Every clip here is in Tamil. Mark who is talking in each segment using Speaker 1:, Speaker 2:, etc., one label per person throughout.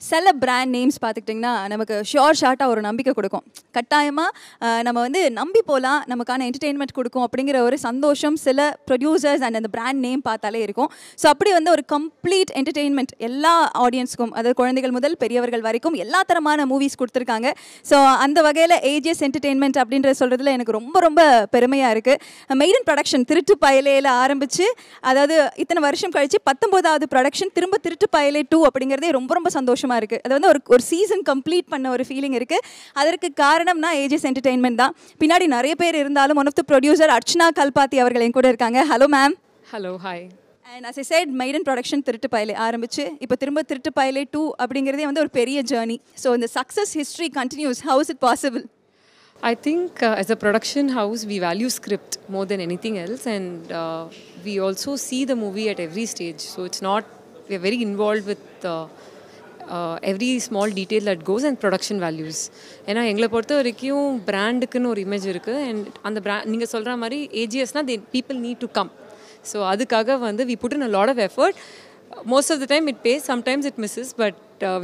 Speaker 1: சில பிராண்ட் நேம்ஸ் பார்த்துக்கிட்டிங்கன்னா நமக்கு ஷார்ட்டாக ஒரு நம்பிக்கை கொடுக்கும். கட்டாயமாக நம்ம வந்து நம்பி போகலாம், நமக்கான என்டர்டெயின்மெண்ட் கொடுக்கும் அப்படிங்கிற ஒரு சந்தோஷம் சில ப்ரொடியூசர்ஸ் அண்ட் அந்த பிராண்ட் நேம் பார்த்தாலே இருக்கும். ஸோ அப்படி வந்து ஒரு கம்ப்ளீட் என்டர்டெயின்மெண்ட் எல்லா ஆடியன்ஸுக்கும், அதாவது குழந்தைகள் முதல் பெரியவர்கள் வரைக்கும் எல்லா தரமான மூவிஸ் கொடுத்துருக்காங்க. ஸோ அந்த வகையில் ஏஜிஎஸ் என்டர்டெயின்மெண்ட் அப்படின்ற சொல்கிறதுல எனக்கு ரொம்ப ரொம்ப பெருமையாக இருக்குது. மெய்டன் ப்ரொடக்ஷன் திருட்டு பயலையில் ஆரம்பித்து, அதாவது இத்தனை வருஷம் கழித்து 19வது ப்ரொடக்ஷன் திரும்ப திருட்டு பயலே 2 அப்படிங்கிறதே ரொம்ப ரொம்ப சந்தோஷமாக இருக்குது. அது வந்து ஒரு சீசன் கம்ப்ளீட் பண்ண ஒரு ஃபீலிங் இருக்குது. அதற்கு காரணம்னா ஏஜிஎஸ் என்டர்டெயின்மெண்ட் தான். பின்னாடி நிறைய பேர் இருந்தாலும் one of the producer Archana Kalpathi அவர்கள் என் கூட இருக்காங்க. Hello ma'am.
Speaker 2: Hello, hi.
Speaker 1: And as I said, maiden production Thiruttu Payale ஆரம்பிச்சு இப்போ திரும்ப திருட்டு பயலே 2 அப்படிங்கிறதே வந்து ஒரு பெரிய ஜேர்னி. ஸோ இந்த success history continues. How is it possible?
Speaker 2: I think as a production house, we value script more than anything else, and we also see the movie at every stage. So it's not, we are very involved with every small detail that goes and production values. ஏன்னா எங்களை பொறுத்த வரைக்கும் பிராண்டுக்குன்னு ஒரு இமேஜ் இருக்குது, அண்ட் அந்த பிராண்ட் நீங்கள் சொல்கிற மாதிரி ஏஜிஎஸ்னால் people need to come. So அதுக்காக வந்து we put in a lot of effort. Most of the time it pays, sometimes it misses, but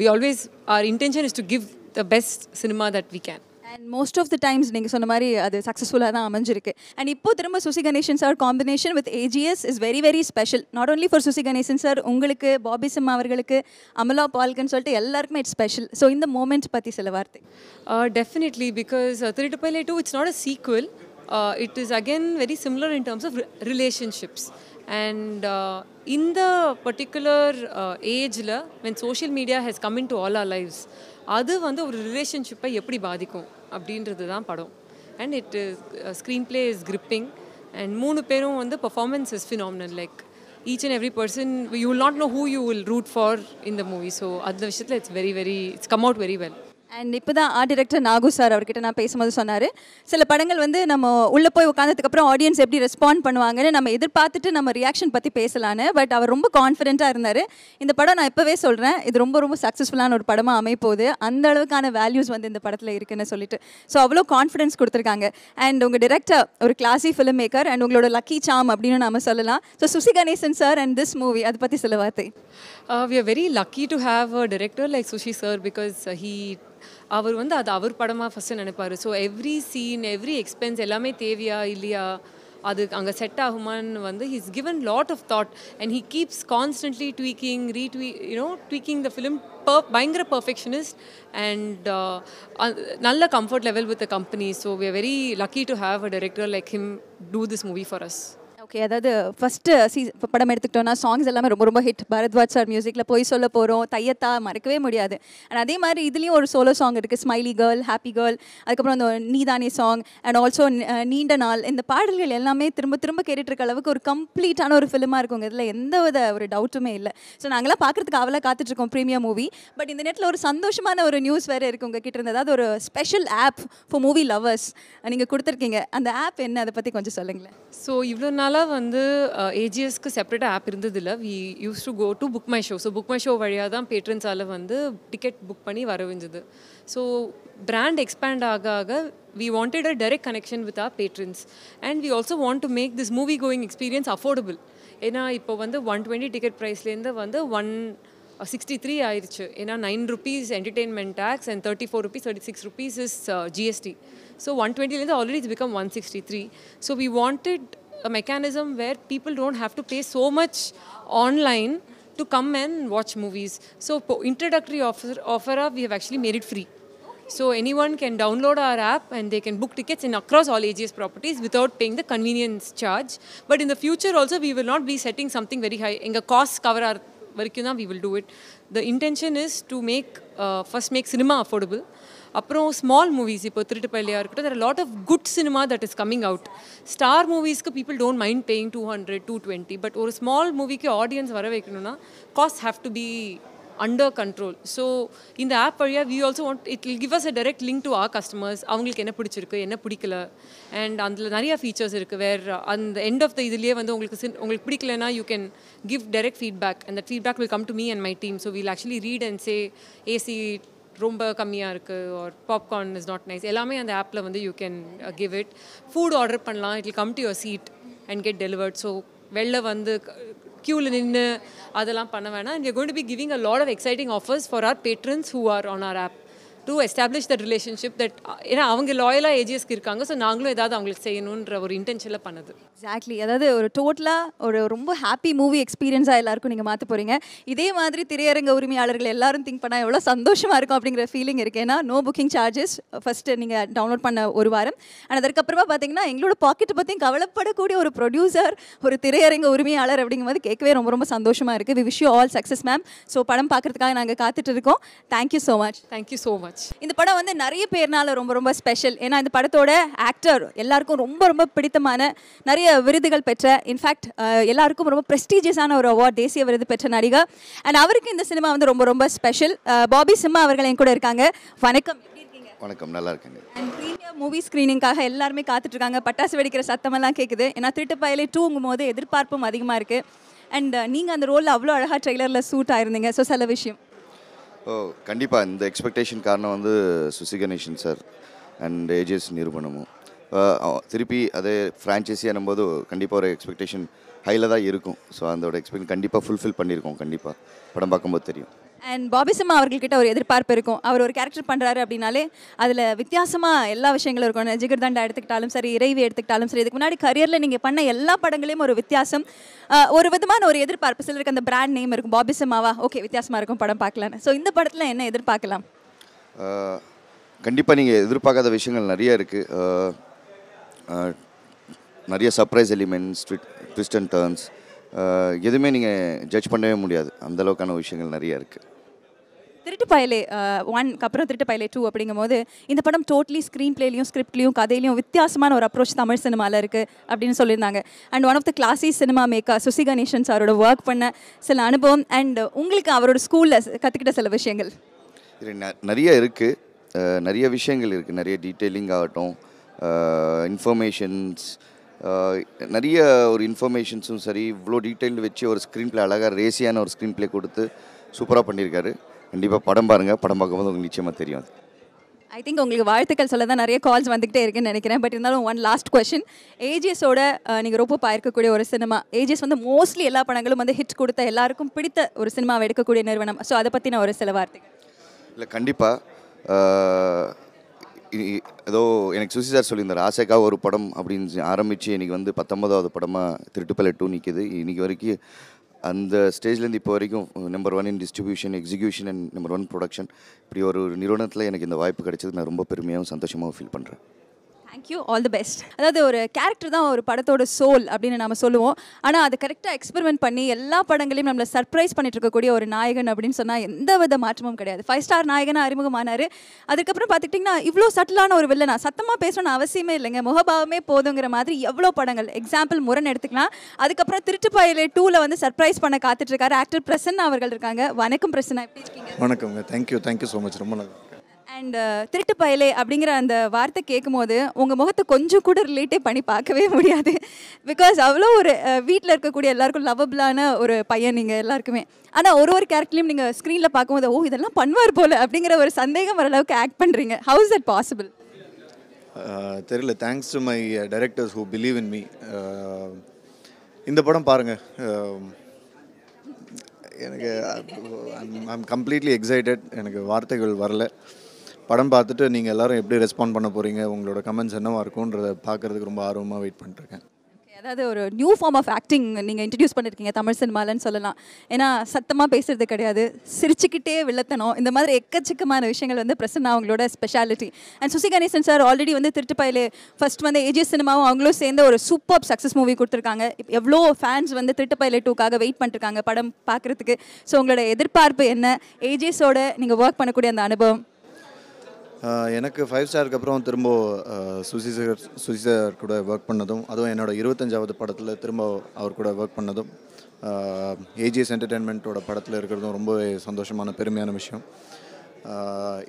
Speaker 2: we always, our intention is to give the best cinema that we can.
Speaker 1: And most of the times நீங்கள் சொன்ன மாதிரி அது சக்ஸஸ்ஃபுல்லாக தான் அமைஞ்சிருக்கு. அண்ட் இப்போ திரும்ப Susi Ganesan sir combination with AGS is very very special. Not only for Susi Ganesan sir, உங்களுக்கு, பாபி சிம்மா அவர்களுக்கு, அமலா பால்கன்னு சொல்லிட்டு எல்லாருக்குமே இட்ஸ் ஸ்பெஷல். ஸோ இந்த மூமெண்ட் பற்றி சில வார்த்தை.
Speaker 2: Definitely, because திருட்டு Payale 2, it's not a sequel. It is again very similar in terms of relationships. And in the particular age la, when social media has come into all our lives, அது வந்து ஒரு ரிலேஷன்ஷிப்பை எப்படி பாதிக்கும் அப்படின்றது தான் படம். And it is screenplay is gripping, and 3 பேரும் வந்து performance is phenomenal. Like each and every person, you will not know who you will root for in the movie. So அந்த விஷயத்தில் it's come out very well.
Speaker 1: And இப்போ தான் ஆர்ட் டைரக்டர் நாகு சார் அவர்கிட்ட நான் பேசும்போது சொன்னார், சில படங்கள் வந்து நம்ம உள்ளே போய் உட்காந்ததுக்கப்புறம் ஆடியன்ஸ் எப்படி ரெஸ்பாண்ட் பண்ணுவாங்கன்னு நம்ம எதிர்பார்த்துட்டு நம்ம ரியாக்ஷன் பற்றி பேசலான்னு. பட் அவர் ரொம்ப கான்ஃபிடென்ட்டாக இருந்தார். இந்த படம் நான் இப்போவே சொல்கிறேன், இது ரொம்ப ரொம்ப சக்ஸஸ்ஃபுல்லான ஒரு படமாக அமைப்போகுது, அந்த அளவுக்கான வேல்யூஸ் வந்து இந்த படத்தில் இருக்குன்னு சொல்லிட்டு. ஸோ அவ்வளோ கான்ஃபிடன்ஸ் கொடுத்துருக்காங்க. அண்ட் உங்கள் டிரெக்டர் ஒரு கிளாசி ஃபிலிம் மேக்கர், அண்ட் உங்களோட லக்கி சாம் அப்படின்னு நம்ம சொல்லலாம். So Susi Ganesan sir and this movie, அதை பற்றி சில வார்த்தை.
Speaker 2: We are very lucky to have a director like Sushi sir, because அவர் வந்து அது அவர் படமாக ஃபஸ்ட்டு நினைப்பார். So every scene, every expense எல்லாமே தேவையா இல்லையா, அது அங்கே செட் ஆகுமான்னு வந்து he's given lot of thought, and he keeps constantly tweaking the film. பயங்கர பர்ஃபெக்ஷனிஸ்ட் அண்ட் நல்ல comfort level with the company. So we are very lucky to have a director like him to this movie for us.
Speaker 1: Okay, அதாவது ஃபஸ்ட்டு படம் எடுத்துக்கிட்டோன்னா சாங்ஸ் எல்லாமே ரொம்ப ரொம்ப ஹிட். பரத்வாஜ் சார் மியூசிக்கில் போய் சொல்ல போகிறோம், தையத்தா மறக்கவே முடியாது. அண்ட் அதே மாதிரி இதுலேயும் ஒரு சோலோ சாங் இருக்குது, ஸ்மைலி கேர்ள், ஹாப்பி கேர்ள், அதுக்கப்புறம் அந்த நீதானே சாங், அண்ட் ஆல்சோ நீண்ட நாள். இந்த பாடல்கள் எல்லாமே திரும்ப திரும்ப கேட்டுட்ருக்க அளவுக்கு ஒரு கம்ப்ளீட்டான ஒரு ஃபிலிமாக இருக்குங்க. இதில் எந்த வித ஒரு டவுட்டுமே இல்லை. ஸோ நாங்களாம் பார்க்குறதுக்கு அவளாக காத்துட்ருக்கோம் ப்ரீமியம் மூவி. பட் இந்த நேரத்தில் ஒரு சந்தோஷமான ஒரு நியூஸ் வேறு இருக்குது உங்கள் கிட்ட இருந்து. அதாவது ஒரு special app for movie lovers நீங்கள் கொடுத்துருக்கீங்க. அந்த ஆப் என்ன, அதை பற்றி கொஞ்சம் சொல்லுங்களேன்.
Speaker 2: ஸோ இவ்வளோ நாளாக வந்து ஏஜிஎஸ்க்கு செப்பரேட்டாக ஆப் இருந்ததில்லை. We use to go to BookMyShow. So BookMyShow வழியாக தான் பேட்ரன்ஸால் வந்து டிக்கெட் புக் பண்ணி வரவிஞ்சது. ஸோ பிராண்ட் எக்ஸ்பேண்ட் ஆக ஆக we wanted a direct connection with our patrons, and we also want to make this movie going experience affordable. ஏன்னா இப்போ வந்து 120 டிக்கெட் ப்ரைஸ்லேருந்து வந்து 163 ஆயிடுச்சு. ஏன்னா 9 rupees entertainment tax and 34 rupees, 36 rupees is GST. So 120 already it's become 163. So we wanted a mechanism where people don't have to pay so much online to come and watch movies. So introductory offer we have actually made it free. So anyone can download our app and they can book tickets in across all AGS properties without paying the convenience charge. But in the future also we will not be setting something very high. Enga costs cover our varikkum we will do it. The intention is to make first make cinema affordable. அப்புறம் ஸ்மால் மூவிஸ், இப்போ திருட்டு பயலையாக இருக்கட்டும், there are a lot of good cinema that is coming out. Star மூவிஸ்க்கு people don't mind paying 200, 220, but ஒரு ஸ்மால் மூவிக்கு ஆடியன்ஸ் வர வைக்கணும்னா cost have to be under control. So in the app area we also want, it will give us a direct link to our customers. அவங்களுக்கு என்ன பிடிச்சிருக்கு, என்ன பிடிக்கல, அண்ட் அதில் நிறைய ஃபீச்சர்ஸ் இருக்குது. வேர் அந்த எண்ட் ஆஃப் த இதுலேயே வந்து உங்களுக்கு பிடிக்கலனா you can give direct feedback, and that feedback will come to me and my team. So we'll actually read and say AC ரொம்ப கம்மியாக இருக்குது, or popcorn is not nice. எல்லாமே அந்த ஆப்பில் வந்து you can give it. Food order பண்ணலாம், it will come to your seat and get delivered. So வெளில வந்து queueல நின்று அதெல்லாம் பண்ண வேணாம். And we are going to be giving a lot of exciting offers for our patrons who are on our app to establish that relationship that ஏன்னா அவங்க லாயலாக ஏஜிஎஸ்க்கு இருக்காங்க. ஸோ நாங்களும் ஏதாவது அவங்களுக்கு செய்யணுன்ற ஒரு இன்டென்ஷனில் பண்ணது.
Speaker 1: எக்ஸாக்ட்லி. அதாவது ஒரு டோட்டலாக ஒரு ரொம்ப ஹாப்பி மூவி எக்ஸ்பீரியன்ஸாக எல்லாருக்கும் நீங்கள் மாற்ற போகிறீங்க. இதே மாதிரி திரையரங்க உரிமையாளர்கள் எல்லாரும் திங்க் பண்ணால் எவ்வளோ சந்தோஷமாக இருக்கும் அப்படிங்கிற ஃபீலிங் இருக்குது. ஏன்னா நோ புக்கிங் சார்ஜஸ் ஃபஸ்ட்டு நீங்கள் டவுன்லோட் பண்ண ஒரு வாரம். அண்ட் அதற்கப்புறமா பார்த்தீங்கன்னா எங்களோட பாக்கெட்டை பற்றியும் கவலைப்படக்கூடிய ஒரு ப்ரொடியூசர், ஒரு திரையரங்க உரிமையாளர் அப்படிங்கும்போது கேட்கவே ரொம்ப ரொம்ப சந்தோஷமாக இருக்குது. We wish you all success ma'am. So படம் பார்க்குறதுக்காக நாங்கள் காத்துட்டு இருக்கோம். Thank you so much.
Speaker 2: Thank you so much.
Speaker 1: இந்த படம் வந்து நிறைய பேர்னால ரொம்ப ரொம்ப ஸ்பெஷல். ஏன்னா இந்த படத்தோட ஆக்டர் எல்லாருக்கும் ரொம்ப ரொம்ப பிடித்தமான, நிறைய விருதுகள் பெற்ற, இன்ஃபேக்ட் எல்லாருக்கும் ரொம்ப ப்ரெஸ்டீஜியஸான ஒரு அவார்ட், தேசிய விருது பெற்ற நடிகர். அண்ட் அவருக்கு இந்த சினிமா வந்து ரொம்ப ரொம்ப ஸ்பெஷல். பாபி சிம்மா அவர்கள் என் கூட இருக்காங்க. வணக்கம், எப்படி இருக்கீங்க?
Speaker 3: வணக்கம், நல்லா இருக்கேங்க.
Speaker 1: அண்ட் ப்ரீமியர் மூவி ஸ்க்ரீனிங்காக எல்லாருமே காத்துட்டு இருக்காங்க. பட்டாசு வெடிக்கிற சத்தமெல்லாம் கேட்குது. ஏன்னா திருட்டு பயலே 2ங்கும் போது எதிர்பார்ப்பும் அதிகமாக இருக்குது. அண்ட் நீங்கள் அந்த ரோலில் அவ்வளோ அழகாக ட்ரெய்லரில் சூட் ஆயிருந்தீங்க. ஸோ சில விஷயம்
Speaker 3: கண்டிப்பாக இந்த எக்ஸ்பெக்டேஷன் காரணம் வந்து Susi Ganesan sir and AGS நிரூபணமும். திருப்பி அதே ஃப்ரான்ச்சைஸி ஆனும்போது கண்டிப்பாக ஒரு எக்ஸ்பெக்டேஷன் ஹையில் தான் இருக்கும். ஸோ அதோட எக்ஸ்பெக்ட் கண்டிப்பாக ஃபுல்ஃபில் பண்ணியிருக்கோம். கண்டிப்பாக படம் பார்க்கும்போது தெரியும்.
Speaker 1: அண்ட் பாபி சிம்மா அவர்கள்கிட்ட ஒரு எதிர்பார்ப்பு இருக்கும். அவர் ஒரு கேரக்டர் பண்ணுறாரு அப்படின்னாலே அதில் வித்தியாசமாக எல்லா விஷயங்களும் இருக்கும். ஜிகர்தண்டா எடுத்துக்கிட்டாலும் சரி, இறைவி எடுத்துக்கிட்டாலும் சரி, இதுக்கு முன்னாடி கரியரில் நீங்கள் பண்ண எல்லா படங்களையும் ஒரு வித்தியாசம், ஒரு விதமான ஒரு எதிர்பார்ப்பு. சிலருக்கு அந்த பிராண்ட் நேம் இருக்கும், பாபி சிம்மாவா, ஓகே வித்தியாசமாக இருக்கும் படம் பார்க்கலான்னு. ஸோ இந்த படத்தில் என்ன எதிர்பார்க்கலாம்?
Speaker 3: கண்டிப்பாக நீங்கள் எதிர்பார்க்காத விஷயங்கள் நிறைய இருக்குது. நிறைய surprise elements, twist and turns, எதுவுமே நீங்கள் ஜட்ஜ் பண்ணவே முடியாது. அந்தளவுக்கான விஷயங்கள் நிறைய இருக்குது.
Speaker 1: திருட்டு பயலே 1க்கு அப்புறம் திருட்டு பயலே 2 அப்படிங்கும் போது இந்த படம் டோட்டலி ஸ்க்ரீன் பிளேலையும் ஸ்கிரிப்ட்லையும் கதையிலையும் வித்தியாசமான ஒரு அப்ரோச் தமிழ் சினிமாவில் இருக்குது அப்படின்னு சொல்லியிருந்தாங்க. And one of the classy cinema maker Susi Ganesan சாரோட ஒர்க் பண்ண சில அனுபவம் அண்ட் உங்களுக்கு அவரோட ஸ்கூலில் கற்றுக்கிட்ட சில விஷயங்கள்
Speaker 3: இது நிறைய இருக்குது. நிறைய விஷயங்கள் இருக்குது. நிறைய டீட்டெயிலிங் ஆகட்டும், இன்ஃபர்மேஷன்ஸ், நிறைய ஒரு இன்ஃபர்மேஷன்ஸும் சரி, இவ்வளோ டீட்டெயில் வச்சு ஒரு ஸ்க்ரீன் பிளே அழகாக ரேசியான ஒரு ஸ்க்ரீன் பிளே கொடுத்து சூப்பராக பண்ணியிருக்காரு. கண்டிப்பாக படம் பாருங்கள். படம் பார்க்கும்போது உங்களுக்கு நிச்சயமாக தெரியும்.
Speaker 1: ஐ திங்க் உங்களுக்கு வாழ்த்துக்கள் சொல்ல தான் நிறைய கால்ஸ் வந்துகிட்டே இருக்குன்னு நினைக்கிறேன். பட் இருந்தாலும் ஒன் லாஸ்ட் கொஸ்டின். ஏஜிஎஸோட நீங்கள் ரொம்ப பார்க்கக்கூடிய ஒரு சினிமா. ஏஜிஎஸ் வந்து மோஸ்ட்லி எல்லா படங்களும் வந்து ஹிட் கொடுத்த, எல்லாருக்கும் பிடித்த ஒரு சினிமாவை எடுக்கக்கூடிய நிறுவனம். ஸோ அதை பற்றின ஒரு சில வார்த்தைகள்.
Speaker 3: இல்லை, கண்டிப்பாக ஏதோ எனக்கு சுசி சார் சொல்லியிருந்தார், ஆசைக்காக ஒரு படம் அப்படின்னு ஆரம்பித்து இன்றைக்கி வந்து 19வது படமாக திருட்டுப்பயலே 2 நிற்கிது. இன்றைக்கி வரைக்கும் அந்த ஸ்டேஜ்லேருந்து இப்போ வரைக்கும் number 1 in distribution, execution and number 1 production. இப்படி ஒரு நிறுவனத்தில் எனக்கு இந்த வாய்ப்பு கிடைச்சது நான் ரொம்ப பெருமையாகவும் சந்தோஷமாகவும் ஃபீல் பண்ணுறேன்.
Speaker 1: Thank you, all the best. அதாவது ஒரு கேரக்டர் தான் ஒரு படத்தோட சோல் அப்படின்னு நம்ம சொல்லுவோம். ஆனால் அதை கரெக்டாக எக்ஸ்பெரிமெண்ட் பண்ணி எல்லா படங்களையும் நம்மளை சர்ப்ரைஸ் பண்ணிட்டு இருக்கக்கூடிய ஒரு நாயகன் அப்படின்னு சொன்னால் எந்த வித மாற்றமும் கிடையாது. 5 ஸ்டார் நாயகனாக அறிமுகமானார். அதுக்கப்புறம் பார்த்துக்கிட்டிங்கன்னா இவ்வளோ சட்டிலான ஒரு வில்லனா, சத்தமாக பேசணும்னு அவசியமே இல்லைங்க, முகபாவமே போதுங்கிற மாதிரி எவ்வளோ படங்கள். எக்ஸாம்பிள் முரண் எடுத்துக்கலாம். அதுக்கப்புறம் திருட்டு பயலே 2ல் வந்து சர்ப்ரைஸ் பண்ண காத்துட்ருக்காரு ஆக்டர் பிரசன்னா அவர்கள் இருக்காங்க. வணக்கம் பிரசன்னா, எப்படி இருக்கீங்க?
Speaker 4: வணக்கங்க, தேங்க்யூ ஸோ மச், ரொம்ப நல்லா.
Speaker 1: அண்ட் திருட்டு பயலே அப்படிங்கிற அந்த வார்த்தை கேட்கும் போது உங்கள் முகத்தை கொஞ்சம் கூட ரிலேட்டே பண்ணி பார்க்கவே முடியாது. பிகாஸ் அவ்வளோ ஒரு வீட்டில் இருக்கக்கூடிய எல்லாருக்கும் லவபிளான ஒரு பையன் நீங்கள் எல்லாருக்குமே. ஆனால் ஒரு கேரக்டர்லையும் நீங்கள் ஸ்க்ரீனில் பார்க்கும்போது ஓ இதெல்லாம் பண்ணுவார் போல் அப்படிங்கிற ஒரு சந்தேகம் வர அளவுக்கு ஆக்ட் பண்ணுறீங்க. How is that possible?
Speaker 4: தெரியல. Thanks to my directors who believe in me. இந்த படம் பாருங்கள். எனக்கு ஐம் கம்ப்ளீட்லி எக்ஸைட்டட். எனக்கு வார்த்தைகள் வரல. படம் பார்த்துட்டு நீங்கள் எல்லோரும் எப்படி ரெஸ்பாண்ட் பண்ண போகிறீங்க, உங்களோட கமெண்ட்ஸ் என்னவாக இருக்கும்ன்றதை பார்க்குறதுக்கு ரொம்ப ஆர்வமாக வெயிட் பண்ணிட்டுருக்கேன்.
Speaker 1: அதாவது ஒரு நியூ ஃபார்ம் ஆஃப் ஆக்டிங் நீங்கள் இன்ட்ரடியூஸ் பண்ணியிருக்கீங்க தமிழ் சினிமாலன்னு சொல்லலாம். ஏன்னா சத்தமாக பேசுறது கிடையாது, சிரிச்சுக்கிட்டே வில்லத்தனம், இந்த மாதிரி எக்கச்சக்கமான விஷயங்கள் வந்து பிரசன்னா அவங்களோட specialty. And Susi Ganesan sir already வந்து திருட்டு பயலே ஃபர்ஸ்ட் வந்து ஏஜிஎஸ் சினிமாவும் அவங்களும் சேர்ந்து ஒரு சூப்பர் சக்ஸஸ் மூவி கொடுத்துருக்காங்க. எவ்வளோ ஃபேன்ஸ் வந்து திருட்டு பயலே 2க்காக வெயிட் பண்ணிருக்காங்க படம் பார்க்குறதுக்கு. ஸோ உங்களோட எதிர்பார்ப்பு என்ன? ஏஜிஎஸோட நீங்கள் ஒர்க் பண்ணக்கூடிய அந்த அனுபவம்?
Speaker 4: எனக்கு 5 ஸ்டாருக்கு அப்புறம் திரும்ப சுசி சார் கூட ஒர்க் பண்ணதும், அதுவும் என்னோடய 25வது படத்தில் திரும்ப அவர் கூட ஒர்க் பண்ணதும், ஏஜிஎஸ் என்டர்டெயின்மெண்ட்டோட படத்தில் இருக்கிறதும் ரொம்பவே சந்தோஷமான பெருமையான விஷயம்.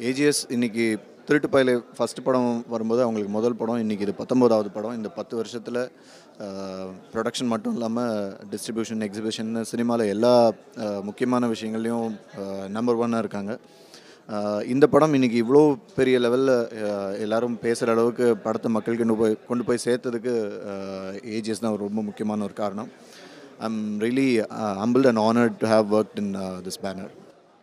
Speaker 4: ஏஜிஎஸ் இன்றைக்கி திருட்டு பயலே ஃபஸ்ட் படம் வரும்போது அவங்களுக்கு முதல் படம், இன்றைக்கி இது 19வது படம். இந்த 10 வருஷத்தில் ப்ரொடக்ஷன் மட்டும் இல்லாமல் டிஸ்ட்ரிபியூஷன், எக்ஸிபிஷன், சினிமாவில் எல்லா முக்கியமான விஷயங்கள்லையும் நம்பர் 1 இருக்காங்க. இந்த படம் இன்றைக்கி இவ்வளோ பெரிய லெவலில் எல்லோரும் பேசுகிற அளவுக்கு படத்தை மக்களுக்கு கொண்டு போய் சேர்த்ததுக்கு ஏஜிஎஸ் தான் ரொம்ப முக்கியமான ஒரு காரணம். I'm really humbled and honored to have worked in this banner.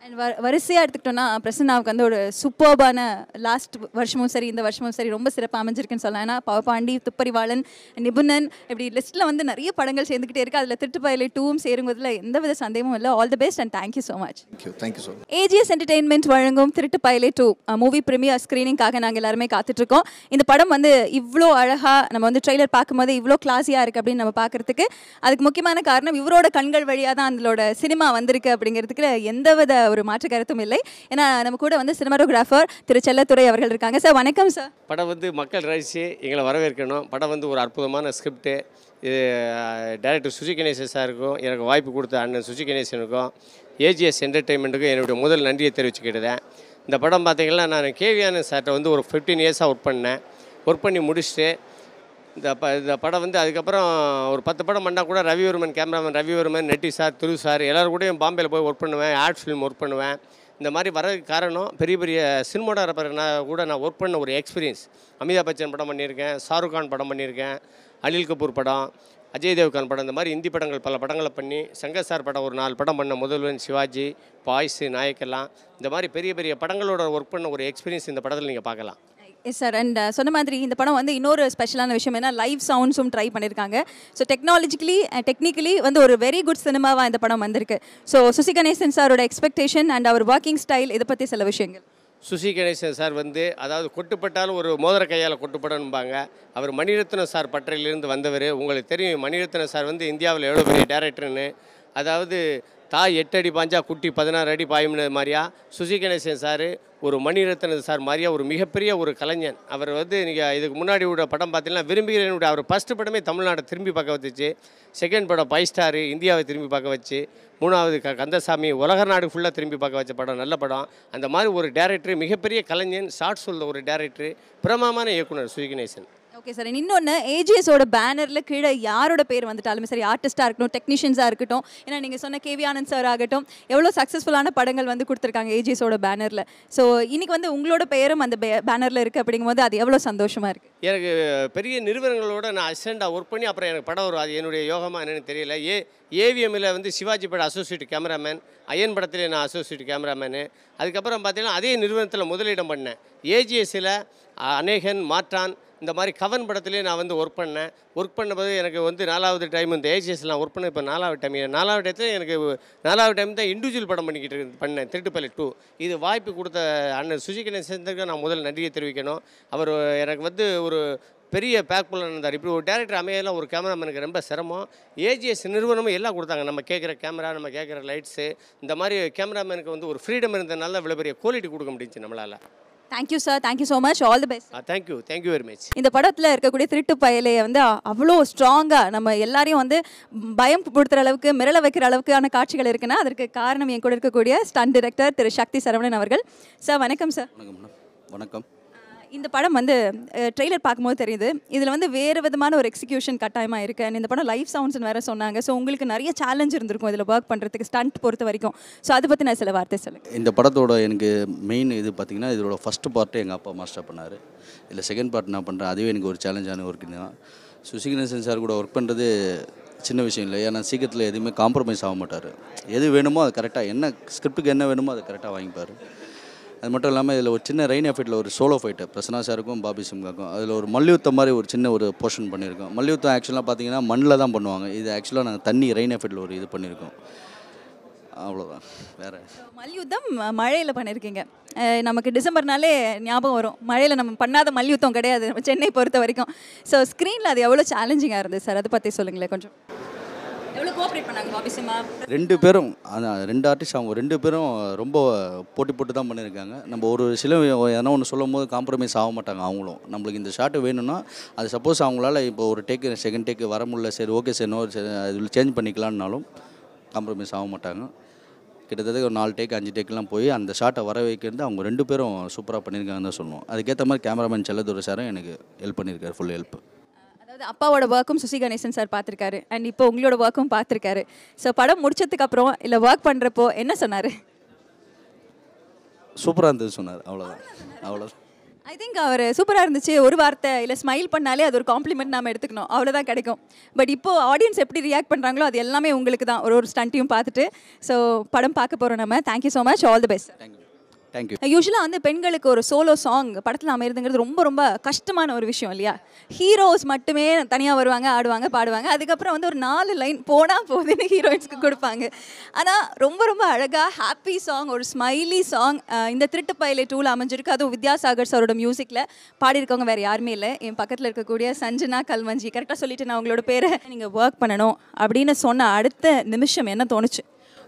Speaker 1: And வரிசையாக எடுத்துக்கிட்டோன்னா பிரசன்னாவுக்கு வந்து ஒரு சூப்பர்பான லாஸ்ட் வருஷமும் சரி இந்த வருஷமும் சரி ரொம்ப சிறப்பாக அமைஞ்சிருக்குன்னு சொல்லலாம். ஏன்னா பவபாண்டி, துப்பறிவாளன், நிபுணன் இப்படி லிஸ்ட்டில் வந்து நிறைய படங்கள் சேர்ந்துக்கிட்டே இருக்குது. அதில் திருட்டுப்பயலை 2ம் சேருங்கிறதுல எந்தவித சந்தேகமும் இல்லை. All the best and thank you so much.
Speaker 4: Thank you so much.
Speaker 1: AGS entertainment வழங்கும் திருட்டுப்பயலை 2 மூவி ப்ரீமியர் ஸ்க்ரீனிங்காக நாங்கள் எல்லாருமே காத்துட்ருக்கோம். இந்த படம் வந்து இவ்வளோ அழகாக நம்ம வந்து ட்ரெய்லர் பார்க்கும்போது இவ்வளோ கிளாஸியாக இருக்குது அப்படின்னு நம்ம பார்க்குறதுக்கு அதுக்கு முக்கியமான காரணம் இவரோட கண்கள் வழியாக தான் அதோட சினிமா வந்திருக்கு அப்படிங்கிறதுக்கு எந்தவித ஒரு மாற்று கருத்தும் இல்லை. ஏன்னா நம்ம கூட வந்து சினிமாட்டோகிராஃபர் திரு செல்லத்துறை அவர்கள் இருக்காங்க. சார் வணக்கம் சார்.
Speaker 5: படம் வந்து மக்கள் ரசித்து எங்களை வரவேற்கணும். படம் வந்து ஒரு அற்புதமான ஸ்கிரிப்டு. இது டைரக்டர் சுசி கணேசன் சாருக்கும் எனக்கு வாய்ப்பு கொடுத்த அண்ணன் சுசி கணேசனுக்கும் ஏஜிஎஸ் என்டர்டெயின்மெண்ட்டுக்கும் என்னுடைய முதல் நன்றியை தெரிவிச்சுக்கிட்டேன். இந்த படம் பார்த்திங்கன்னா நான் கேவியான சார்கிட்ட வந்து ஒரு 15 இயர்ஸாக ஒர்க் பண்ணி முடிச்சுட்டு இந்த படம் வந்து அதுக்கப்புறம் ஒரு 10 படம் பண்ணால் கூட ரவிவர்மன் கேமராமேன் ரவிவர்மன், நெட்டி சார், திரு சார் எல்லோரும் கூடயும் பாம்பேயில் போய் ஒர்க் பண்ணுவேன். ஆர்ட் ஃபிலிம் ஒர்க் பண்ணுவேன். இந்த மாதிரி வரதுக்கு காரணம் பெரிய பெரிய சினிமாட்டோகிராஃபர் நான் ஒர்க் பண்ண ஒரு எக்ஸ்பீரியன்ஸ். அமிதாப் பச்சன் படம் பண்ணியிருக்கேன், ஷாருக் கான் படம் பண்ணியிருக்கேன், அனில் கபூர் படம், அஜய் தேவ்கான் படம், இந்த மாதிரி ஹிந்தி படங்கள் பல படங்களை பண்ணி சங்கர் சார் படம் ஒரு 4 படம் பண்ண, முதல்வன், சிவாஜி, பாய்ஸு, நாயக்கெல்லாம் இந்த மாதிரி பெரிய பெரிய படங்களோட ஒர்க் பண்ண ஒரு எக்ஸ்பீரியன்ஸ் இந்த படத்தில் நீங்கள் பார்க்கலாம்.
Speaker 1: Yes sir. அண்ட் சொன்ன மாதிரி இந்த படம் வந்து இன்னொரு ஸ்பெஷலான விஷயம் என்ன, லைவ் சவுண்ட்ஸும் ட்ரை பண்ணியிருக்காங்க. ஸோ டெக்னிக்கலி வந்து ஒரு வெரி குட் சினிமாவாக இந்த படம் வந்திருக்கு. ஸோ சுசி கணேசன் சாரோட எக்ஸ்பெக்டேஷன் அண்ட் அவர் ஒர்க்கிங் ஸ்டைல் இதை பற்றி சில விஷயங்கள்.
Speaker 5: சுசி கணேசன் சார் வந்து அதாவது கொட்டுப்பட்டாலும் ஒரு மோதிர கையால் கொட்டுப்படணும்பாங்க. அவர் மணிரத்னம் சார் பட்டறையிலிருந்து வந்தவர். உங்களுக்கு தெரியும் மணிரத்னம் சார் வந்து இந்தியாவில் எவ்வளோ பெரிய டேரக்டர்னு. அதாவது தாய் 8 அடி பாஞ்சா குட்டி 16 அடி பாயும்னு மாதிரியா சுசி கணேசன் சார் ஒரு மணிரத்னம் சார் மாதிரியா ஒரு மிகப்பெரிய ஒரு கலைஞன். அவர் வந்து நீங்கள் இதுக்கு முன்னாடி உள்ள படம் பார்த்தீங்கன்னா விரும்புகிறேன் அவர் ஃபஸ்ட்டு படமே தமிழ்நாட்டை திரும்பி பார்க்க வச்சுச்சு. செகண்ட் படம் 5 ஸ்டார் இந்தியாவை திரும்பி பார்க்க வச்சு, 3வது கந்தசாமி உலக நாடு ஃபுல்லாக திரும்பி பார்க்க வச்ச படம், நல்ல படம். அந்த மாதிரி ஒரு டேரக்டர், மிகப்பெரிய கலைஞன், ஷார்ட்ஸ் உள்ள ஒரு டேரக்டர், பிரமாமான இயக்குனர் சுசி கணேசன்.
Speaker 1: Okay sir. இன்னொன்று ஏஜிஎஸோட பேனரில் கீழே யாரோட பேர் வந்துட்டாலுமே சரி, ஆர்டிஸ்ட்டாக இருக்கட்டும், டெக்னீஷியன்ஸாக இருக்கட்டும், ஏன்னா நீங்கள் சொன்ன கேவி ஆனந்த் சார் ஆகட்டும், எவ்வளோ சக்ஸஸ்ஃபுல்லான படங்கள் வந்து கொடுத்துருக்காங்க ஏஜிஎஸோட பேனரில். ஸோ இன்றைக்கி வந்து உங்களோட பெயரும் அந்த பேனரில் இருக்குது அப்படிங்கும்போது அது எவ்வளோ சந்தோஷமாக இருக்குது.
Speaker 5: எனக்கு பெரிய நிறுவனங்களோட நான் அசிஸ்டண்ட்டாக ஒர்க் பண்ணி அப்புறம் எனக்கு படம் வரும். அது என்னுடைய யோகமாக என்னென்னு தெரியல. ஏவிஎம்மில் வந்து சிவாஜி படம் அசோசியேட் கேமராமேன், அயன் படத்தில் நான் அசோசியேட் கேமராமேனு. அதுக்கப்புறம் பார்த்தீங்கன்னா அதே நிறுவனத்தில் முதலிடம் பண்ணேன். ஏஜிஎஸ்சில் அநேகன், மாற்றான், இந்த மாதிரி கவன் படத்துலேயே நான் வந்து ஒர்க் பண்ணும்போது எனக்கு வந்து 4வது டைம் இந்த ஏஜிஎஸ்லாம் ஒர்க் பண்ண. இப்போ 4வது டைத்தில் எனக்கு 4வது டைம் தான் இண்டிவிஜுவல் படம் பண்ணேன் திருட்டுப்பயலை 2. இது வாய்ப்பு கொடுத்த அண்ணன் சுசி கணேசனுக்கு நான் முதல் நன்றியை தெரிவிக்கணும். அவர் எனக்கு வந்து ஒரு பெரிய பேக்புல்லாக இருந்தார். இப்படி ஒரு டேரக்டர் அமையலாம் ஒரு கேமராமேனுக்கு ரொம்ப சிரமம். ஏஜிஎஸ் நிறுவனமும் எல்லாம் கொடுத்தாங்க. நம்ம கேட்குற கேமரா, நம்ம கேட்குற லைட்ஸு, இந்த மாதிரி கேமராமேனுக்கு வந்து ஒரு ஃப்ரீடம் இருந்ததுனால இவ்வளோ பெரிய குவாலிட்டி கொடுக்க முடிஞ்சிச்சு நம்மளால்.
Speaker 1: Thank you sir. Thank you so much. All the best.
Speaker 5: Thank you very much.
Speaker 1: இந்த படத்தில் இருக்கக்கூடிய திருட்டுப்பயலையை வந்து அவ்வளோ ஸ்ட்ராங்காக நம்ம எல்லாரையும் வந்து பயம் கொடுத்துற அளவுக்கு, மிரள வைக்கிற அளவுக்கான காட்சிகள் இருக்குன்னா அதற்கு காரணம் என் கூட இருக்கக்கூடிய ஸ்டண்ட் டைரக்டர் திரு சக்தி சரவணன் அவர்கள். சார் வணக்கம் சார்.
Speaker 3: வணக்கம்.
Speaker 1: இந்த படம் வந்து ட்ரெய்லர் பார்க்கும்போது தெரியுது இதில் வந்து வேறு விதமான ஒரு எக்ஸிக்யூஷன் கட்டாயமாக இருக்குது. அண்ட் இந்த படம் லைவ் சவுண்ட்ஸ்னு வேறு சொன்னாங்க. ஸோ உங்களுக்கு நிறைய சேலஞ்ச் இருந்திருக்கும் இதில் ஒர்க் பண்ணுறதுக்கு, ஸ்டண்ட் பொறுத்த வரைக்கும். ஸோ அதை பற்றி நான் சில வார்த்தை சொல்லுங்கள்.
Speaker 6: இந்த படத்தோட எனக்கு மெயின் இது பார்த்திங்கன்னா இதோட ஃபஸ்ட்டு பார்ட்டு எங்கள் அப்பா மாஸ்டர் பண்ணார். இதில் செகண்ட் பார்ட் நான் பண்ணுறேன். அதுவே எனக்கு ஒரு சேலஞ்சான ஒர்க் தான். சுசி கணேசன் சார் கூட ஒர்க் பண்ணுறது சின்ன விஷயம் இல்லை. ஏன்னா சீக்கிரத்தில் எதுவுமே காம்ப்ரமைஸ் ஆக மாட்டார். எது வேணுமோ அது கரெக்டாக, என்ன ஸ்கிரிப்டுக்கு என்ன வேணுமோ அதை கரெக்டாக வாங்கிப்பார். அது மட்டும் இல்லாமல் இதில் ஒரு சின்ன ரெயின் எஃபெக்ட்டில் ஒரு சோலோ ஃபைட்டு பிரசன்னா சாருக்கும் பாபி சிம்காக்கும் அதில் ஒரு மல்யுத்தம் மாதிரி ஒரு சின்ன ஒரு போர்ஷன் பண்ணியிருக்கோம். மல்யுத்தம் ஆக்சுவலாக பார்த்தீங்கன்னா மண்ணில் தான் பண்ணுவாங்க. இது ஆக்சுவலாக நாங்கள் தண்ணி ரெயின் எஃபெக்ட்டில் ஒரு இது பண்ணியிருக்கோம். அவ்வளோதான். வேறு
Speaker 1: மல்யுத்தம் மழையில் பண்ணியிருக்கீங்க. நமக்கு டிசம்பர்னாலே ஞாபகம் வரும். மழையில் நம்ம பண்ணாத மல்யுத்தம் கிடையாது நம்ம சென்னை பொறுத்த வரைக்கும். ஸோ ஸ்க்ரீனில் அது எவ்வளோ சேலஞ்சிங்காக இருந்தது சார், அதை பற்றி சொல்லுங்களேன் கொஞ்சம். எவ்வளோ கோஆப்ரேட் பண்ணாங்க பாபி சிம்மா?
Speaker 6: 2 பேரும், அதான் 2 ஆர்டிஸ்ட், அவங்க 2 பேரும் ரொம்ப போட்டு தான் பண்ணியிருக்காங்க. நம்ம ஒரு சில எதனா ஒன்று சொல்லும் போது காம்ப்ரமைஸ் ஆக மாட்டாங்க அவங்களும். நம்மளுக்கு இந்த ஷாட்டு வேணும்னா அது சப்போஸ் அவங்களால இப்போ ஒரு டேக்கு செகண்ட் டேக்கு வர முடியல, சரி ஓகே சார் இதில் சேஞ்ச் பண்ணிக்கலான்னாலும் காம்ப்ரமைஸ் ஆக மாட்டாங்க. கிட்டத்தட்ட ஒரு 4 டேக் 5 டேக்கெலாம் போய் அந்த ஷாட்டை வர வைக்கிறது அவங்க 2 பேரும் சூப்பராக பண்ணியிருக்காங்கன்னு தான் சொல்லணும். அதுக்கேற்ற மாதிரி கேமராமேன் செல்லதுரை சாரும் எனக்கு ஹெல்ப் பண்ணியிருக்காரு, ஃபுல் ஹெல்ப்.
Speaker 1: அதாவது அப்பாவோட ஒர்க்கும் சுசி கணேசன் சார் பார்த்துருக்காரு, அண்ட் இப்போ உங்களோட ஒர்க்கும் பார்த்துருக்காரு. ஸோ படம் முடிச்சதுக்கு அப்புறம் இல்லை ஒர்க் பண்ணுறப்போ என்ன சொன்னார்?
Speaker 6: சூப்பராக இருந்தது சொன்னார். அவ்வளோதான்.
Speaker 1: ஐ திங்க் அவர் சூப்பராக இருந்துச்சு ஒரு வார்த்தை இல்லை ஸ்மைல் பண்ணாலே அது ஒரு காம்ப்ளிமெண்ட் நாம எடுத்துக்கணும், அவ்வளோதான் கிடைக்கும். பட் இப்போ ஆடியன்ஸ் எப்படி ரியாக்ட் பண்ணுறாங்களோ அது எல்லாமே உங்களுக்கு தான், ஒரு ஸ்டண்ட்டையும் பார்த்துட்டு. ஸோ படம் பார்க்க போகிறோம் நம்ம. Thank you so much, all the best.
Speaker 6: Thank you.
Speaker 1: யூஸ்வலாக வந்து பெண்களுக்கு ஒரு சோலோ சாங் படத்தில் அமைகிறதுங்கிறது ரொம்ப ரொம்ப கஷ்டமான ஒரு விஷயம் இல்லையா? ஹீரோஸ் மட்டுமே தனியாக வருவாங்க, ஆடுவாங்க, பாடுவாங்க, அதுக்கப்புறம் வந்து ஒரு 4 லைன் போனால் போதுன்னு ஹீரோயின்ஸ்க்கு கொடுப்பாங்க. ஆனால் ரொம்ப ரொம்ப அழகாக ஹாப்பி சாங், ஒரு ஸ்மைலி சாங் இந்த திருட்டு பயலே 2ல் அமைஞ்சிருக்கு. அதுவும் வித்யாசாகர் சாரோட மியூசிக்கில் பாடியிருக்கவங்க வேறு யாருமே இல்லை, என் பக்கத்தில் இருக்கக்கூடிய சஞ்சனா கல்வஞ்சி. கரெக்டாக சொல்லிட்டு நான் உங்களோட பேரை நீங்கள் ஒர்க் பண்ணணும் அப்படின்னு சொன்ன அடுத்த நிமிஷம் என்ன தோணுச்சு?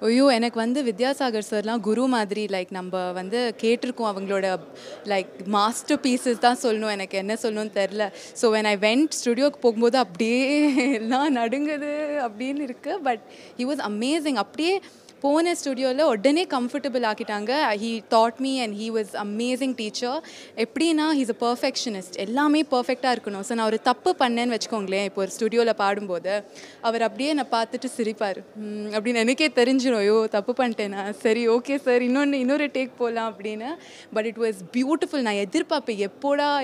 Speaker 7: ஐயோ, எனக்கு வந்து வித்யாசாகர் சார்லாம் குரு மாதிரி. லைக் நம்ம வந்து கேட்டிருக்கோம் அவங்களோட லைக் மாஸ்டர் பீசஸ் தான் சொல்லணும், எனக்கு என்ன சொல்லணும்னு தெரில. ஸோ வென் ஐ வென்ட் ஸ்டுடியோக்கு போகும்போது அப்படியே எல்லாம் நடுங்குது அப்படின்னு இருக்குது. But he was amazing. அப்படியே போன ஸ்டுடியோவில் உடனே கம்ஃபர்டபுள் ஆக்கிட்டாங்க. He thought me and he was amazing teacher. எப்படின்னா ஹீஸ் அ பர்ஃபெக்ஷனிஸ்ட், எல்லாமே பர்ஃபெக்டாக இருக்கணும். ஸோ நான் ஒரு தப்பு பண்ணேன்னு வச்சுக்கோங்களேன், இப்போ ஒரு ஸ்டுடியோவில் பாடும்போது அவர் அப்படியே என்னை பார்த்துட்டு சிரிப்பார். அப்படின்னு எனக்கே தெரிஞ்சிடும், ஐயோ தப்பு பண்ணிட்டேனா, சரி ஓகே சார் இன்னொரு டேக் போகலாம் அப்படின்னு. But it was beautiful. நான் எதிர்பார்ப்பேன்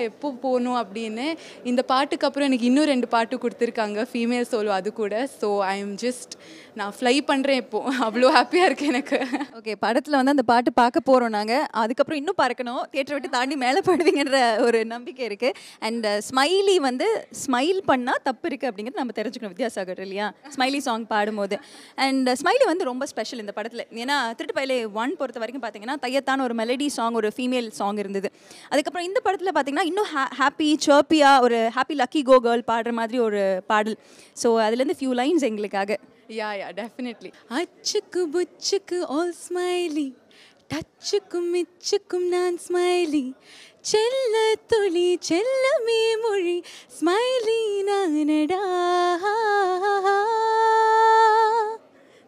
Speaker 7: எப்போ போகணும் அப்படின்னு. இந்த பாட்டுக்கு அப்புறம் எனக்கு இன்னும் 2 பாட்டு கொடுத்துருக்காங்க ஃபீமேல் சோலோ, அது கூட. ஸோ ஐ எம் ஜஸ்ட் நான் ஃப்ளை பண்ணுறேன் இப்போது, அவ்வளோ ஹாப்பியாக இருக்குது எனக்கு.
Speaker 1: ஓகே, படத்தில் வந்து அந்த பாட்டு பார்க்க போகிறோம் நாங்கள். அதுக்கப்புறம் இன்னும் பறக்கணும், தியேட்டரை விட்டு தாண்டி மேலே படுவீங்கன்ற ஒரு நம்பிக்கை இருக்குது. அண்ட் ஸ்மைலி வந்து ஸ்மைல் பண்ணால் தப்பு இருக்குது அப்படிங்கிறது நம்ம தெரிஞ்சுக்கணும் வித்யாசாகர் இல்லையா, ஸ்மைலி சாங் பாடும்போது. அண்ட் ஸ்மைலி வந்து ரொம்ப ஸ்பெஷல் இந்த படத்தில். ஏன்னா திருட்டு பயலே 1 பொறுத்த வரைக்கும் பார்த்தீங்கன்னா தையத்தான ஒரு மெலடி சாங், ஒரு ஃபீமேல் சாங் இருந்தது. அதுக்கப்புறம் இந்த படத்தில் பார்த்தீங்கன்னா இன்னும் ஹாப்பி சர்ப்பியாக ஒரு ஹாப்பி லக்கி கோ கேர்ள் பாடுற மாதிரி ஒரு பாடல். ஸோ அதுலேருந்து ஃபியூ லைன்ஸ் எங்களுக்காக.
Speaker 7: Yeah, definitely. அச்சுக்கு புச்சுக்கு ஆல் ஸ்மைலி, டச்சுக்கும் மிச்சுக்கும் நான் ஸ்மைலி, செல்ல துளி செல்லமே மொழி, ஸ்மைலி நானடா.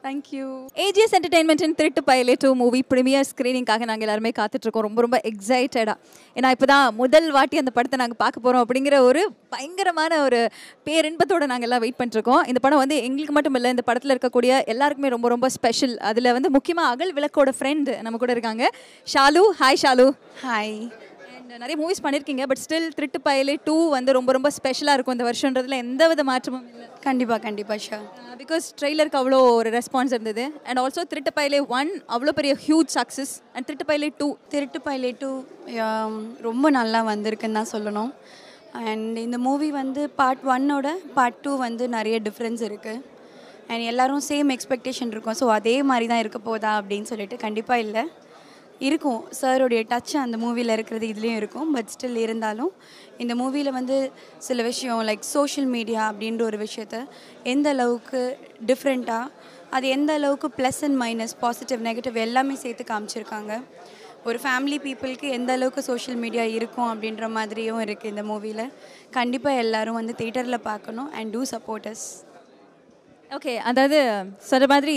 Speaker 7: தேங்க்யூ.
Speaker 1: ஏஜிஎஸ் என்டர்டெயின்மெண்ட்டின் திருட்டு பயலே 2 மூவி ப்ரீமியர் ஸ்க்ரீனிங்காக நாங்கள் எல்லாருமே காத்துட்ருக்கோம் ரொம்ப ரொம்ப எக்ஸைட்டடாக. ஏன்னா இப்போ தான் முதல் வாட்டி அந்த படத்தை நாங்கள் பார்க்க போகிறோம் அப்படிங்கிற ஒரு பயங்கரமான ஒரு பேரின்பத்தோடு நாங்கள் எல்லாம் வெயிட் பண்ணிட்டுருக்கோம். இந்த படம் வந்து எங்களுக்கு மட்டும் இல்லை, இந்த படத்தில் இருக்கக்கூடிய எல்லாருக்குமே ரொம்ப ரொம்ப ஸ்பெஷல். அதில் வந்து முக்கியமாக அகல் விளக்கோட ஃப்ரெண்டு நம்ம கூட இருக்காங்க, ஷாலு. ஹாய் ஷாலு.
Speaker 7: ஹாய்.
Speaker 1: நிறைய மூவிஸ் பண்ணியிருக்கீங்க, பட் ஸ்டில் திருட்டு பயலே 2 வந்து ரொம்ப ரொம்ப ஸ்பெஷலாக இருக்கும் இந்த வருஷன்றதுல எந்த வித மாற்றமும் இல்லை.
Speaker 7: கண்டிப்பாக ஷோர்.
Speaker 1: பிகாஸ் ட்ரெய்லருக்கு அவ்வளோ ஒரு ரெஸ்பான்ஸ் இருந்தது. அண்ட் ஆல்சோ திருட்டு பயலே 1 அவ்வளோ பெரிய huge success. And Thiruttu Payale 2
Speaker 8: ரொம்ப நல்லா வந்திருக்குன்னு தான் சொல்லணும். அண்ட் இந்த மூவி வந்து பார்ட் 1ஓட பார்ட் 2 வந்து நிறைய டிஃப்ரென்ஸ் இருக்குது. அண்ட் எல்லோரும் சேம் எக்ஸ்பெக்டேஷன் இருக்கும். ஸோ அதே மாதிரி தான் இருக்க போதா அப்படின்னு சொல்லிட்டு கண்டிப்பாக இல்லை, இருக்கும். சாரோடைய டச் அந்த மூவியில் இருக்கிறது இதுலேயும் இருக்கும். பட் ஸ்டில் இருந்தாலும் இந்த மூவியில் வந்து சில விஷயம் லைக் சோஷியல் மீடியா அப்படின்ற ஒரு விஷயத்த எந்த அளவுக்கு டிஃப்ரெண்ட்டாக, அது எந்த அளவுக்கு plus and minus, positive negative எல்லாமே சேர்த்து காமிச்சிருக்காங்க. ஒரு ஃபேமிலி பீப்புளுக்கு எந்த அளவுக்கு சோஷியல் மீடியா இருக்கும் அப்படின்ற மாதிரியும் இருக்குது இந்த மூவியில். கண்டிப்பாக எல்லோரும் வந்து தியேட்டரில் பார்க்கணும் and to support us.
Speaker 1: Okay, அதாவது சொல்கிற மாதிரி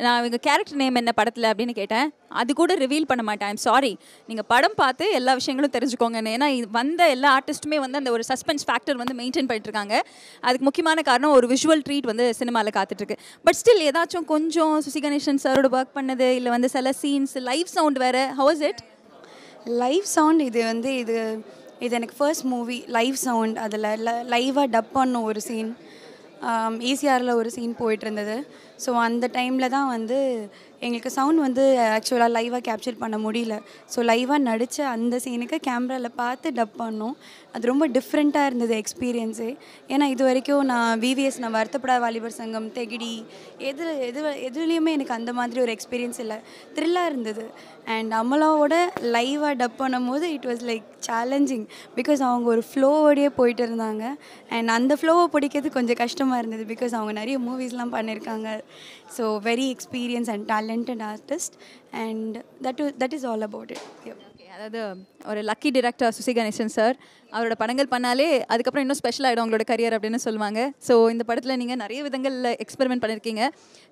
Speaker 1: நான் இவங்க கேரக்டர் நேம் என்ன படத்தில் அப்படின்னு கேட்டேன், அது கூட ரிவீல் பண்ண மாட்டேன். ஐம் சாரி, நீங்கள் படம் பார்த்து எல்லா விஷயங்களும் தெரிஞ்சுக்கோங்கன்னு. ஏன்னா வந்த எல்லா ஆர்டிஸ்ட்டுமே வந்து அந்த ஒரு சஸ்பென்ஸ் ஃபேக்டர் வந்து மெயின்டைன் பண்ணிட்டுருக்காங்க. அதுக்கு முக்கியமான காரணம் ஒரு விஷுவல் ட்ரீட் வந்து சினிமாவில் காத்துட்ருக்கு. பட் ஸ்டில் ஏதாச்சும் கொஞ்சம் சுசி கணேசன் சாரோட ஒர்க் பண்ணது, இல்லை வந்து சில சீன்ஸ் லைவ் சவுண்ட் வேறு, how is it?
Speaker 8: Live sound இது எனக்கு ஃபர்ஸ்ட் மூவி லைவ் சவுண்ட். அதில் லைவாக டப் பண்ண ஒரு சீன், ஈசிஆரில் ஒரு சீன் போயிட்டு இருந்தது. ஸோ அந்த டைமில் தான் வந்து எங்களுக்கு சவுண்ட் வந்து ஆக்சுவலாக லைவாக கேப்சர் பண்ண முடியல. ஸோ லைவாக நடித்த அந்த சீனுக்கு கேமராவில் பார்த்து டப் பண்ணோம். அது ரொம்ப டிஃப்ரெண்ட்டாக இருந்தது எக்ஸ்பீரியன்ஸு. ஏன்னா இது வரைக்கும் நான் விவிஎஸ், நான் வருத்தப்படாத வாலிபர் சங்கம், தெகிடி எதுலேயுமே எனக்கு அந்த மாதிரி ஒரு எக்ஸ்பீரியன்ஸ் இல்லை. த்ரில்லாக இருந்தது. அண்ட் அமலாவோட லைவாக டப் பண்ணும் போது it was like challenging. Because அவங்க ஒரு ஃப்ளோவோடையே போயிட்டு இருந்தாங்க. அண்ட் அந்த ஃப்ளோவை பிடிக்கிறது கொஞ்சம் கஷ்டமாக இருந்தது. பிகாஸ் அவங்க நிறைய மூவிஸ்லாம் பண்ணியிருக்காங்க. So very experience and talented artist. And that is all about it.
Speaker 1: அதாவது ஒரு lucky director Susi Ganesan sir, அவரோட படங்கள் பண்ணாலே அதுக்கப்புறம் இன்னும் ஸ்பெஷல் ஆகிடும் அவங்களோட கரியர் அப்படின்னு சொல்லுவாங்க. ஸோ இந்த படத்தில் நீங்கள் நிறைய விதங்களில் எக்ஸ்பெரிமெண்ட் பண்ணியிருக்கீங்க.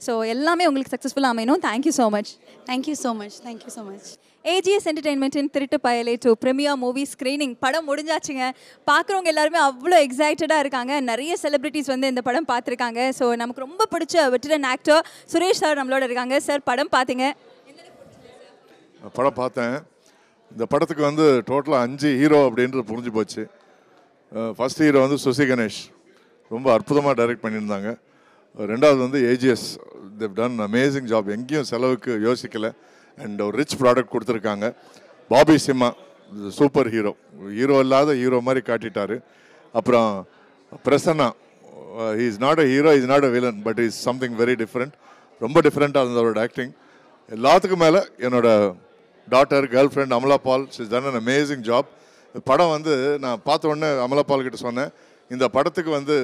Speaker 1: ஸோ எல்லாமே உங்களுக்கு சக்ஸஸ்ஃபுல்லாக அமையணும். Thank you so much.
Speaker 8: Thank you so much. Thank you so much.
Speaker 1: AGS என்டர்டெயின்மெண்ட்டின் Thiruttu Payale 2 premier movie screening படம் முடிஞ்சாச்சுங்க. பார்க்குறவங்க எல்லாருமே அவ்வளோ எக்ஸைட்டடாக இருக்காங்க. நிறைய செலிபிரிட்டிஸ் வந்து இந்த படம் பார்த்துருக்காங்க. ஸோ நமக்கு ரொம்ப பிடிச்ச வெட்டரன் ஆக்டர் சுரேஷ் சார் நம்மளோட இருக்காங்க. சார், படம் பார்த்தீங்க?
Speaker 9: படம் பார்த்தேன். இந்த படத்துக்கு வந்து டோட்டலாக 5 ஹீரோ அப்படின்றது புரிஞ்சு போச்சு. ஃபர்ஸ்ட் ஹீரோ வந்து சுசி கணேஷ், ரொம்ப அற்புதமாக டைரக்ட் பண்ணியிருந்தாங்க. ரெண்டாவது வந்து AGS, they've done amazing job, எங்கேயும் செலவுக்கு யோசிக்கலை அண்ட் ஒரு ரிச் ப்ராடக்ட் கொடுத்துருக்காங்க. Bobby Simha superhero, hero இல்லாத ஹீரோ மாதிரி காட்டிட்டாரு. அப்புறம் Prasanna, he is not a hero, is not a villain, but is something very different. ரொம்ப டிஃப்ரெண்ட்டாக இருந்தது அவரோட ஆக்டிங். எல்லாத்துக்கும் மேலே என்னோட daughter girlfriend Amala Paul, she's done an amazing job. படம் வந்து நான் பார்த்த உடனே அமலா பால் கிட்ட சொன்னேன், இந்த படத்துக்கு வந்து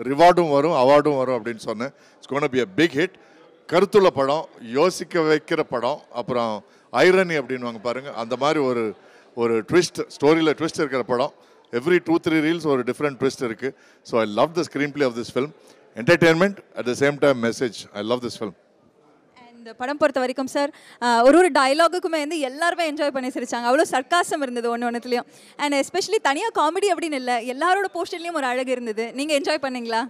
Speaker 9: ரிவார்டும் வரும் அவார்டும் வரும் அப்படின்னு சொன்னேன். It's gonna be a big hit. கருத்துள்ள படம், யோசிக்க வைக்கிற படம். அப்புறம் ஐரனி அப்படின்வாங்க பாருங்கள், அந்த மாதிரி ஒரு ட்விஸ்ட், ஸ்டோரியில் ட்விஸ்ட் இருக்கிற படம். எவ்ரி 2-3 ரீல்ஸ் ஒரு டிஃப்ரெண்ட் ட்விஸ்ட் இருக்குது. So I love the screen play off this film. Entertainment at the same time message. I love this film.
Speaker 1: இந்த படம் பொறுத்த வரைக்கும் சார் ஒரு டயலாகுக்குமே வந்து எல்லாருமே என்ஜாய் பண்ணி சிரிச்சாங்க. அவ்வளோ சர்க்காசம் இருந்தது ஒன்றுத்துலேயும். அண்ட் எஸ்பெஷலி தனியாக காமெடி அப்படின்னு இல்லை, எல்லாரோட போஸ்டர்லேயும் ஒரு அழகு இருந்தது. நீங்கள் என்ஜாய் பண்ணீங்களா?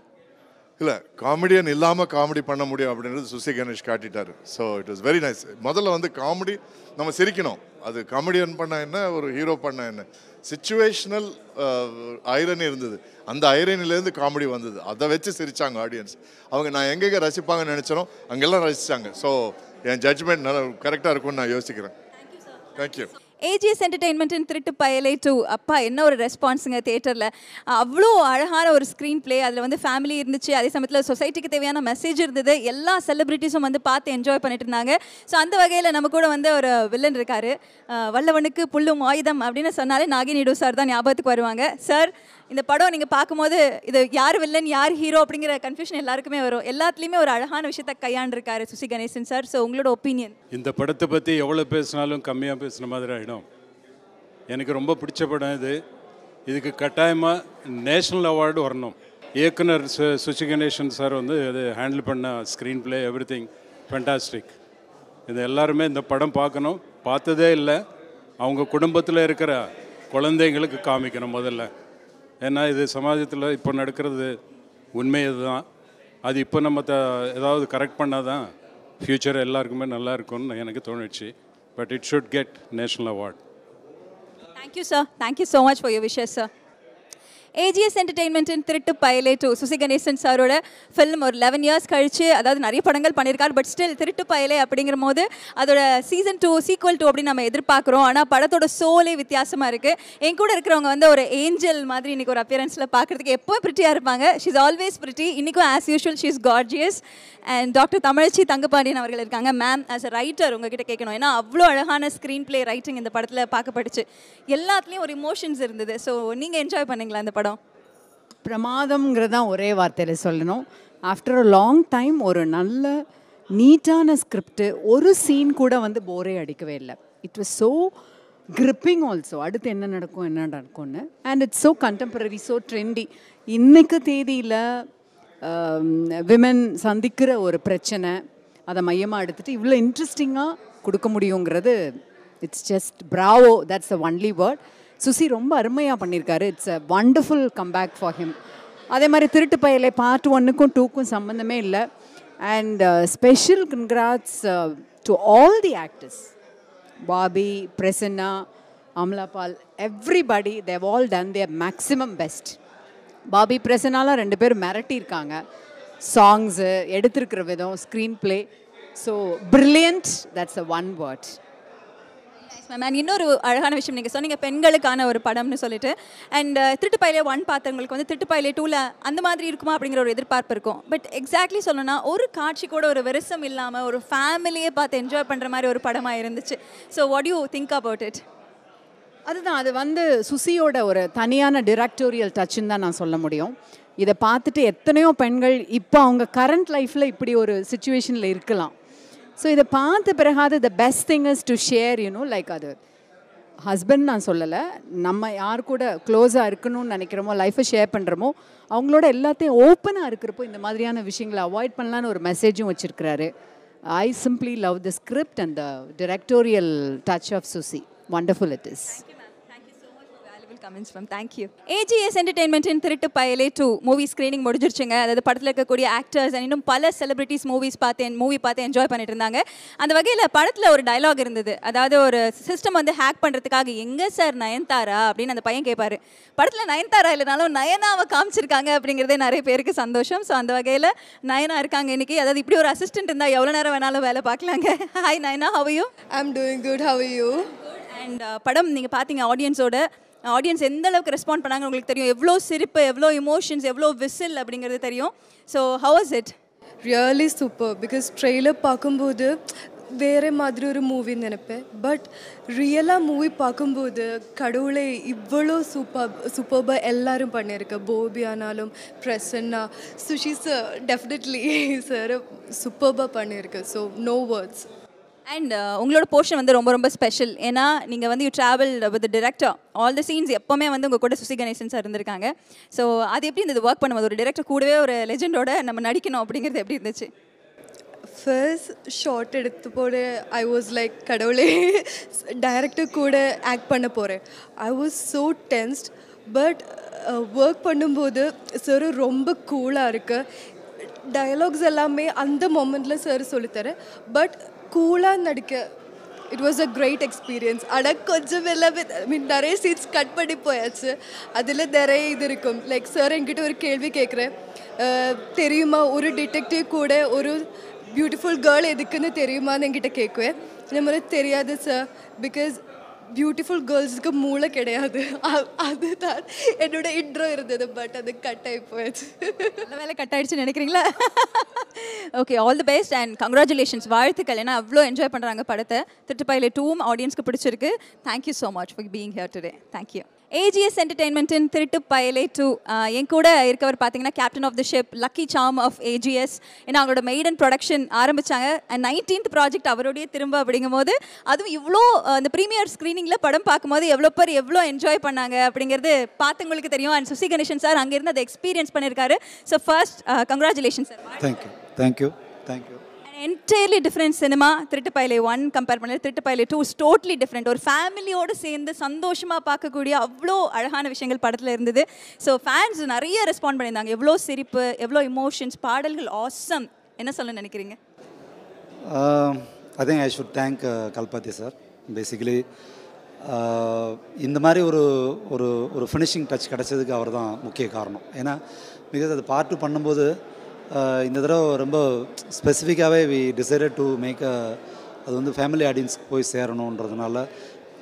Speaker 9: இல்லை, காமெடியன் இல்லாமல் காமெடி பண்ண முடியும் அப்படின்றது சுசி கணேஷ் காட்டிட்டார். So it was very nice. முதல்ல வந்து காமெடி நம்ம சிரிக்கணும், அது காமெடியன் பண்ண என்ன, ஒரு ஹீரோ பண்ண என்ன, சிச்சுவேஷனல் ஐரனி இருந்தது. அந்த ஐரனிலேருந்து காமெடி வந்தது, அதை வச்சு சிரித்தாங்க ஆடியன்ஸ். அவங்க நான் எங்கெங்கே ரசிப்பாங்கன்னு நினச்சனோ அங்கெல்லாம் ரசித்தாங்க. ஸோ என் ஜட்ஜ்மெண்ட் நல்லா கரெக்டாக இருக்கும்னு நான் யோசிக்கிறேன். தேங்க்யூ.
Speaker 1: ஏஜிஎஸ் என்டர்டெயின்மெண்ட்டின் திருட்டு பயலே 2, அப்பா என்ன ஒரு ரெஸ்பான்ஸுங்க தியேட்டரில். அவ்வளோ அழகான ஒரு ஸ்க்ரீன் பிளே, அதில் வந்து ஃபேமிலி இருந்துச்சு, அதே சமயத்தில் சொசைட்டிக்கு தேவையான மெசேஜ் இருந்தது. எல்லா செலிப்ரிட்டிஸும் வந்து பார்த்து என்ஜாய் பண்ணிட்டு இருந்தாங்க. ஸோ அந்த வகையில் நம்ம கூட வந்து ஒரு வில்லன் இருக்கார். வல்லவனுக்கு புல்லும் ஆயுதம் அப்படின்னு சொன்னாலே நாகினிடு சார் தான் ஞாபகத்துக்கு வருவாங்க. சார், இந்த படம் நீங்கள் பார்க்கும்போது இது யார் வில்லன் யார் ஹீரோ அப்படிங்கிற கன்ஃபியூஷன் எல்லாருக்குமே வரும். எல்லாத்துலேயுமே ஒரு அழகான விஷயத்தை கையாண்டிருக்காரு சுசி கணேசன் சார். ஸோ உங்களோட ஒப்பீனியன்?
Speaker 10: இந்த படத்தை பற்றி எவ்வளோ பேசினாலும் கம்மியாக பேசுன மாதிரி ஆகிடும். எனக்கு ரொம்ப பிடிச்ச படம் இது. இதுக்கு கட்டாயமாக நேஷ்னல் அவார்டு வரணும். இயக்குனர் சுசி கணேசன் சார் வந்து இது ஹேண்டில் பண்ண screen play every thing fantastic. இது எல்லாருமே இந்த படம் பார்க்கணும். பார்த்ததே இல்லை, அவங்க குடும்பத்தில் இருக்கிற குழந்தைங்களுக்கு காமிக்கணும் முதல்ல. ஏன்னா இது சமாஜத்தில் இப்போ நடக்கிறது உண்மை இதுதான். அது இப்போ நம்ம ஏதாவது கரெக்ட் பண்ணால் தான் ஃப்யூச்சர் எல்லாருக்குமே நல்லா இருக்கும்னு எனக்கு தோணுச்சு. But it should get national award.
Speaker 1: Thank you sir. Thank you so much for your wishes sir. AGS என்டர்டெயின்மெண்ட்டின் திருட்டு பயலே 2 சுசி கணேசன் சாரோட ஃபிலிம் ஒரு 11 இயர்ஸ் கழிச்சு, அதாவது நிறைய படங்கள் பண்ணியிருக்காரு, பட் ஸ்டில் திருட்டு பயலே அப்படிங்கிற போது அதோட சீசன் 2 சீக்வல் 2 அப்படின்னு நம்ம எதிர்பார்க்குறோம். ஆனால் படத்தோட சோலே வித்தியாசமாக இருக்குது. என் கூட இருக்கிறவங்க வந்து ஒரு ஏஞ்சல் மாதிரி இன்றைக்கி ஒரு அப்பியரன்ஸில் பார்க்குறதுக்கு எப்போவும் பிரிட்டியாக இருப்பாங்க. She is always pretty. இன்றைக்கும் as usual she is gorgeous. And doctor Thamizhachi Thangapandian அவர்கள் இருக்காங்க. மேம், ஆஸ் அ ரைட்டர் உங்ககிட்ட கேட்கணும், ஏன்னா அவ்வளோ அழகான ஸ்க்ரீன் பிளே ரைட்டிங் இந்த படத்தில் பார்க்கப்பட்டுச்சு. எல்லாத்துலேயும் ஒரு இமோஷன்ஸ் இருந்தது. ஸோ நீங்கள் என்ஜாய் பண்ணீங்களா இந்த படம்?
Speaker 11: பிரமாதம்ங்கிறது தான் ஒரே வார்த்தையில் சொல்லணும். ஆஃப்டர் அ லாங் டைம் ஒரு நல்ல நீட்டான ஸ்கிரிப்டு, ஒரு சீன் கூட வந்து போரே அடிக்கவே இல்லை. It was so gripping also. அடுத்து என்ன நடக்கும்னு. And it's so contemporary, so trendy. இன்றைக்கு தேதியில் விமன் சந்திக்கிற ஒரு பிரச்சனை, அதை மையமாக எடுத்துகிட்டு இவ்வளோ இன்ட்ரெஸ்டிங்காக கொடுக்க முடியுங்கிறது it's just bravo. That's the only word. Susi ரொம்ப அருமையாக பண்ணியிருக்காரு. It's a wonderful comeback for him. அதே மாதிரி திருட்டு பயலே பார்ட் 1க்கும் 2க்கும் சம்மந்தமே இல்லை. And special congrats to all the actors. Bobby, Prasanna, Amala Paul, everybody they've all done their maximum best. Bobby பிரசன்னாலாம் 2 பேரும் மிரட்டியிருக்காங்க. சாங்ஸு, எடுத்திருக்கிற விதம், screen play, so brilliant. That's a one word.
Speaker 1: Ma'am, இன்னொரு அழகான விஷயம் நீங்கள் சொன்னீங்க, பெண்களுக்கான ஒரு படம்னு சொல்லிட்டு. அண்ட் திருட்டு பயலே 1 பார்த்தவங்களுக்கு வந்து திருட்டு பயலே 2ல் அந்த மாதிரி இருக்குமா அப்படிங்கிற ஒரு எதிர்பார்ப்பு இருக்கும். பட் எக்ஸாக்ட்லி சொல்லணும்னா ஒரு காட்சி கூட ஒரு வெறுசம் இல்லாமல் ஒரு ஃபேமிலியே பார்த்து என்ஜாய் பண்ணுற மாதிரி ஒரு படமாக இருந்துச்சு. So what you think about it?
Speaker 11: அதுதான், அது வந்து சுசியோட ஒரு தனியான டிரெக்டோரியல் டச்சுன்னு தான் நான் சொல்ல முடியும். இதை பார்த்துட்டு எத்தனையோ பெண்கள் இப்போ அவங்க கரண்ட் லைஃப்பில் இப்படி ஒரு சுச்சுவேஷனில் இருக்கலாம். ஸோ இதை பார்த்த பிறகாது the best thing is to share, you know, like அது ஹஸ்பண்ட் நான் சொல்லலை, நம்ம யார் கூட க்ளோஸாக இருக்கணும்னு நினைக்கிறோமோ, லைஃப்பை ஷேர் பண்ணுறோமோ, அவங்களோட எல்லாத்தையும் ஓப்பனாக இருக்கிறப்போ இந்த மாதிரியான விஷயங்களை அவாய்ட் பண்ணலான்னு ஒரு மெசேஜும் வச்சுருக்கிறாரு. I simply love the script and the directorial touch of Susi. Wonderful it is.
Speaker 1: Comments ma'am. Thank you. AGS என்டர்டெயின்மெண்ட்டின் திருட்டு பயலே 2 மூவி ஸ்க்ரீனிங் முடிஞ்சிருச்சுங்க. அதாவது படத்தில் இருக்கக்கூடிய ஆக்டர்ஸ் அண்ட் இன்னும் பல செலிபிரிட்டிஸ் மூவி பார்த்து என்ஜாய் பண்ணிட்டு இருந்தாங்க. அந்த வகையில் படத்தில் ஒரு டயலாக் இருந்தது. அதாவது ஒரு சிஸ்டம் வந்து ஹேக் பண்ணுறதுக்காக எங்கே சார் நயன்தாரா அப்படின்னு அந்த பையன் கேட்பாரு. படத்தில் நயன்தாரா இல்லைனாலும் நயனாவை காமிச்சிருக்காங்க அப்படிங்கிறதே நிறைய பேருக்கு சந்தோஷம். ஸோ அந்த வகையில் நயனா இருக்காங்க இன்னைக்கு. அதாவது இப்படி ஒரு அசிஸ்டன்ட் இருந்தால் எவ்வளோ நேரம் வேணாலும் வேலை பார்க்கலாங்க. Hi Nayana, how are you?
Speaker 12: I'm doing good. How are you?
Speaker 1: And படம் நீங்கள் பார்த்தீங்க, ஆடியன்ஸ் எந்த அளவுக்கு ரெஸ்பாண்ட் பண்ணாங்க உங்களுக்கு தெரியும். எவ்வளோ சிரிப்பு, எவ்வளோ இமோஷன்ஸ், எவ்வளோ விசில் அப்படிங்கிறது தெரியும். So how was it?
Speaker 12: Really super because trailer பார்க்கும்போது வேறு மாதிரி ஒரு மூவி நினைப்பேன். பட் ரியலாக மூவி பார்க்கும்போது கடவுளை இவ்வளோ சூப்பர்பாக எல்லாரும் பண்ணியிருக்கு. போபி ஆனாலும் Prasanna, Susi sir definitely sir சூப்பர்பாக பண்ணியிருக்கு. So no words.
Speaker 1: அண்ட் உங்களோட போர்ஷன் வந்து ரொம்ப ரொம்ப ஸ்பெஷல். ஏன்னா நீங்கள் வந்து you travel with director. All the scenes எப்போவுமே வந்து உங்கள் கூட சுசி கணேசன் சார் இருந்திருக்காங்க. ஸோ அது எப்படி இருந்தது ஒர்க் பண்ணும்போது? ஒரு டிரெக்டர் கூடவே ஒரு லெஜெண்டோட நம்ம நடிக்கணும் அப்படிங்கிறது எப்படி இருந்துச்சு?
Speaker 12: ஃபர்ஸ்ட் ஷார்ட் எடுத்து போட ஐ வாஸ் லைக் கடவுளே டைரக்டர் கூட ஆக்ட் பண்ண போகிறேன். I was so tensed. But work பண்ணும்போது சார் ரொம்ப கூலாக இருக்குது. டயலாக்ஸ் எல்லாமே அந்த மொமெண்ட்டில் சார் சொல்லித்தரேன். பட் கூலாக நடிக்க it was a great experience. ஆனால் கொஞ்சம் எல்லாமே நிறைய சீட்ஸ் கட் பண்ணி போயாச்சு. அதில் நிறைய இது இருக்கும். லைக் சார் என்கிட்ட ஒரு கேள்வி கேட்குறேன், தெரியுமா ஒரு டிடெக்டிவ் கூட ஒரு பியூட்டிஃபுல் கேர்ள் எதுக்குன்னு தெரியுமான்னு என்கிட்ட கேட்குவேன். இந்த மாதிரி தெரியாது சார், பிகாஸ் பியூட்டிஃபுல் கேர்ள்ஸுக்கு மூளை கிடையாது. அதுதான் என்னோட இன்ட்ரோ இருந்தது. பட் அது கட் ஆகி போயாச்சு.
Speaker 1: நல்ல வேலை கட் ஆகிடுச்சுன்னு நினைக்கிறீங்களா? Okay, all the best and congratulations, வாழ்த்துக்கள். ஏன்னா அவ்வளோ என்ஜாய் பண்ணுறாங்க படத்தை. திருட்டுப்பயலே 2 ஆடியன்ஸ்க்கு பிடிச்சிருக்கு. Thank you so much for being here today. Thank you. AGS என்டர்டெயின்மெண்ட்டின் திருட்டுப்பயலே 2 என் கூட இருக்கவர் பார்த்தீங்கன்னா captain of the ship, lucky charm of AGS. ஏன்னா அவங்களோட மெய்டன் ப்ரொடக்ஷன் ஆரம்பித்தாங்க. அண்ட் 19th ப்ராஜெக்ட் அவருடைய திரும்ப அப்படிங்கும் போது அதுவும் இவ்வளோ அந்த ப்ரீமியர் ஸ்க்ரீனிங்கில் படம் பார்க்கும்போது எவ்வளோ என்ஜாய் பண்ணாங்க அப்படிங்கிறது பார்த்தவங்களுக்கு தெரியும். அண்ட் சுசி கணேசன் சார் அங்கேருந்து அதை எக்ஸ்பீரியன்ஸ் பண்ணியிருக்காரு. So first congratulation sir.
Speaker 13: Thank you.
Speaker 1: Entirely different cinema. Thiruttuppayale 1 compare பண்ணல, திருட்டுப்பயலே 2 இஸ் டோட்டலி டிஃப்ரெண்ட். ஒரு ஃபேமிலியோடு சேர்ந்து சந்தோஷமாக பார்க்கக்கூடிய அவ்வளோ அழகான விஷயங்கள் படத்தில் இருந்தது. ஸோ ஃபேன்ஸ் நிறைய ரெஸ்பாண்ட் பண்ணியிருந்தாங்க. எவ்வளோ சிரிப்பு, எவ்வளோ இமோஷன்ஸ், பாடல்கள் ஆசம். என்ன சொல்ல நினைக்கிறீங்க?
Speaker 13: I think I should thank Kalpathi sir. Basically இந்த மாதிரி ஒரு ஒரு ஒரு ஃபினிஷிங் டச் கிடச்சதுக்கு அவர் தான் முக்கிய காரணம். ஏன்னா பிகாஸ் அது பார்ட் 2 பண்ணும்போது இந்த தடவை ரொம்ப ஸ்பெசிஃபிக்காகவே வி டிசைடட் டு மேக் அது வந்து ஃபேமிலி ஆடியன்ஸ்க்கு போய் சேரணுன்றதுனால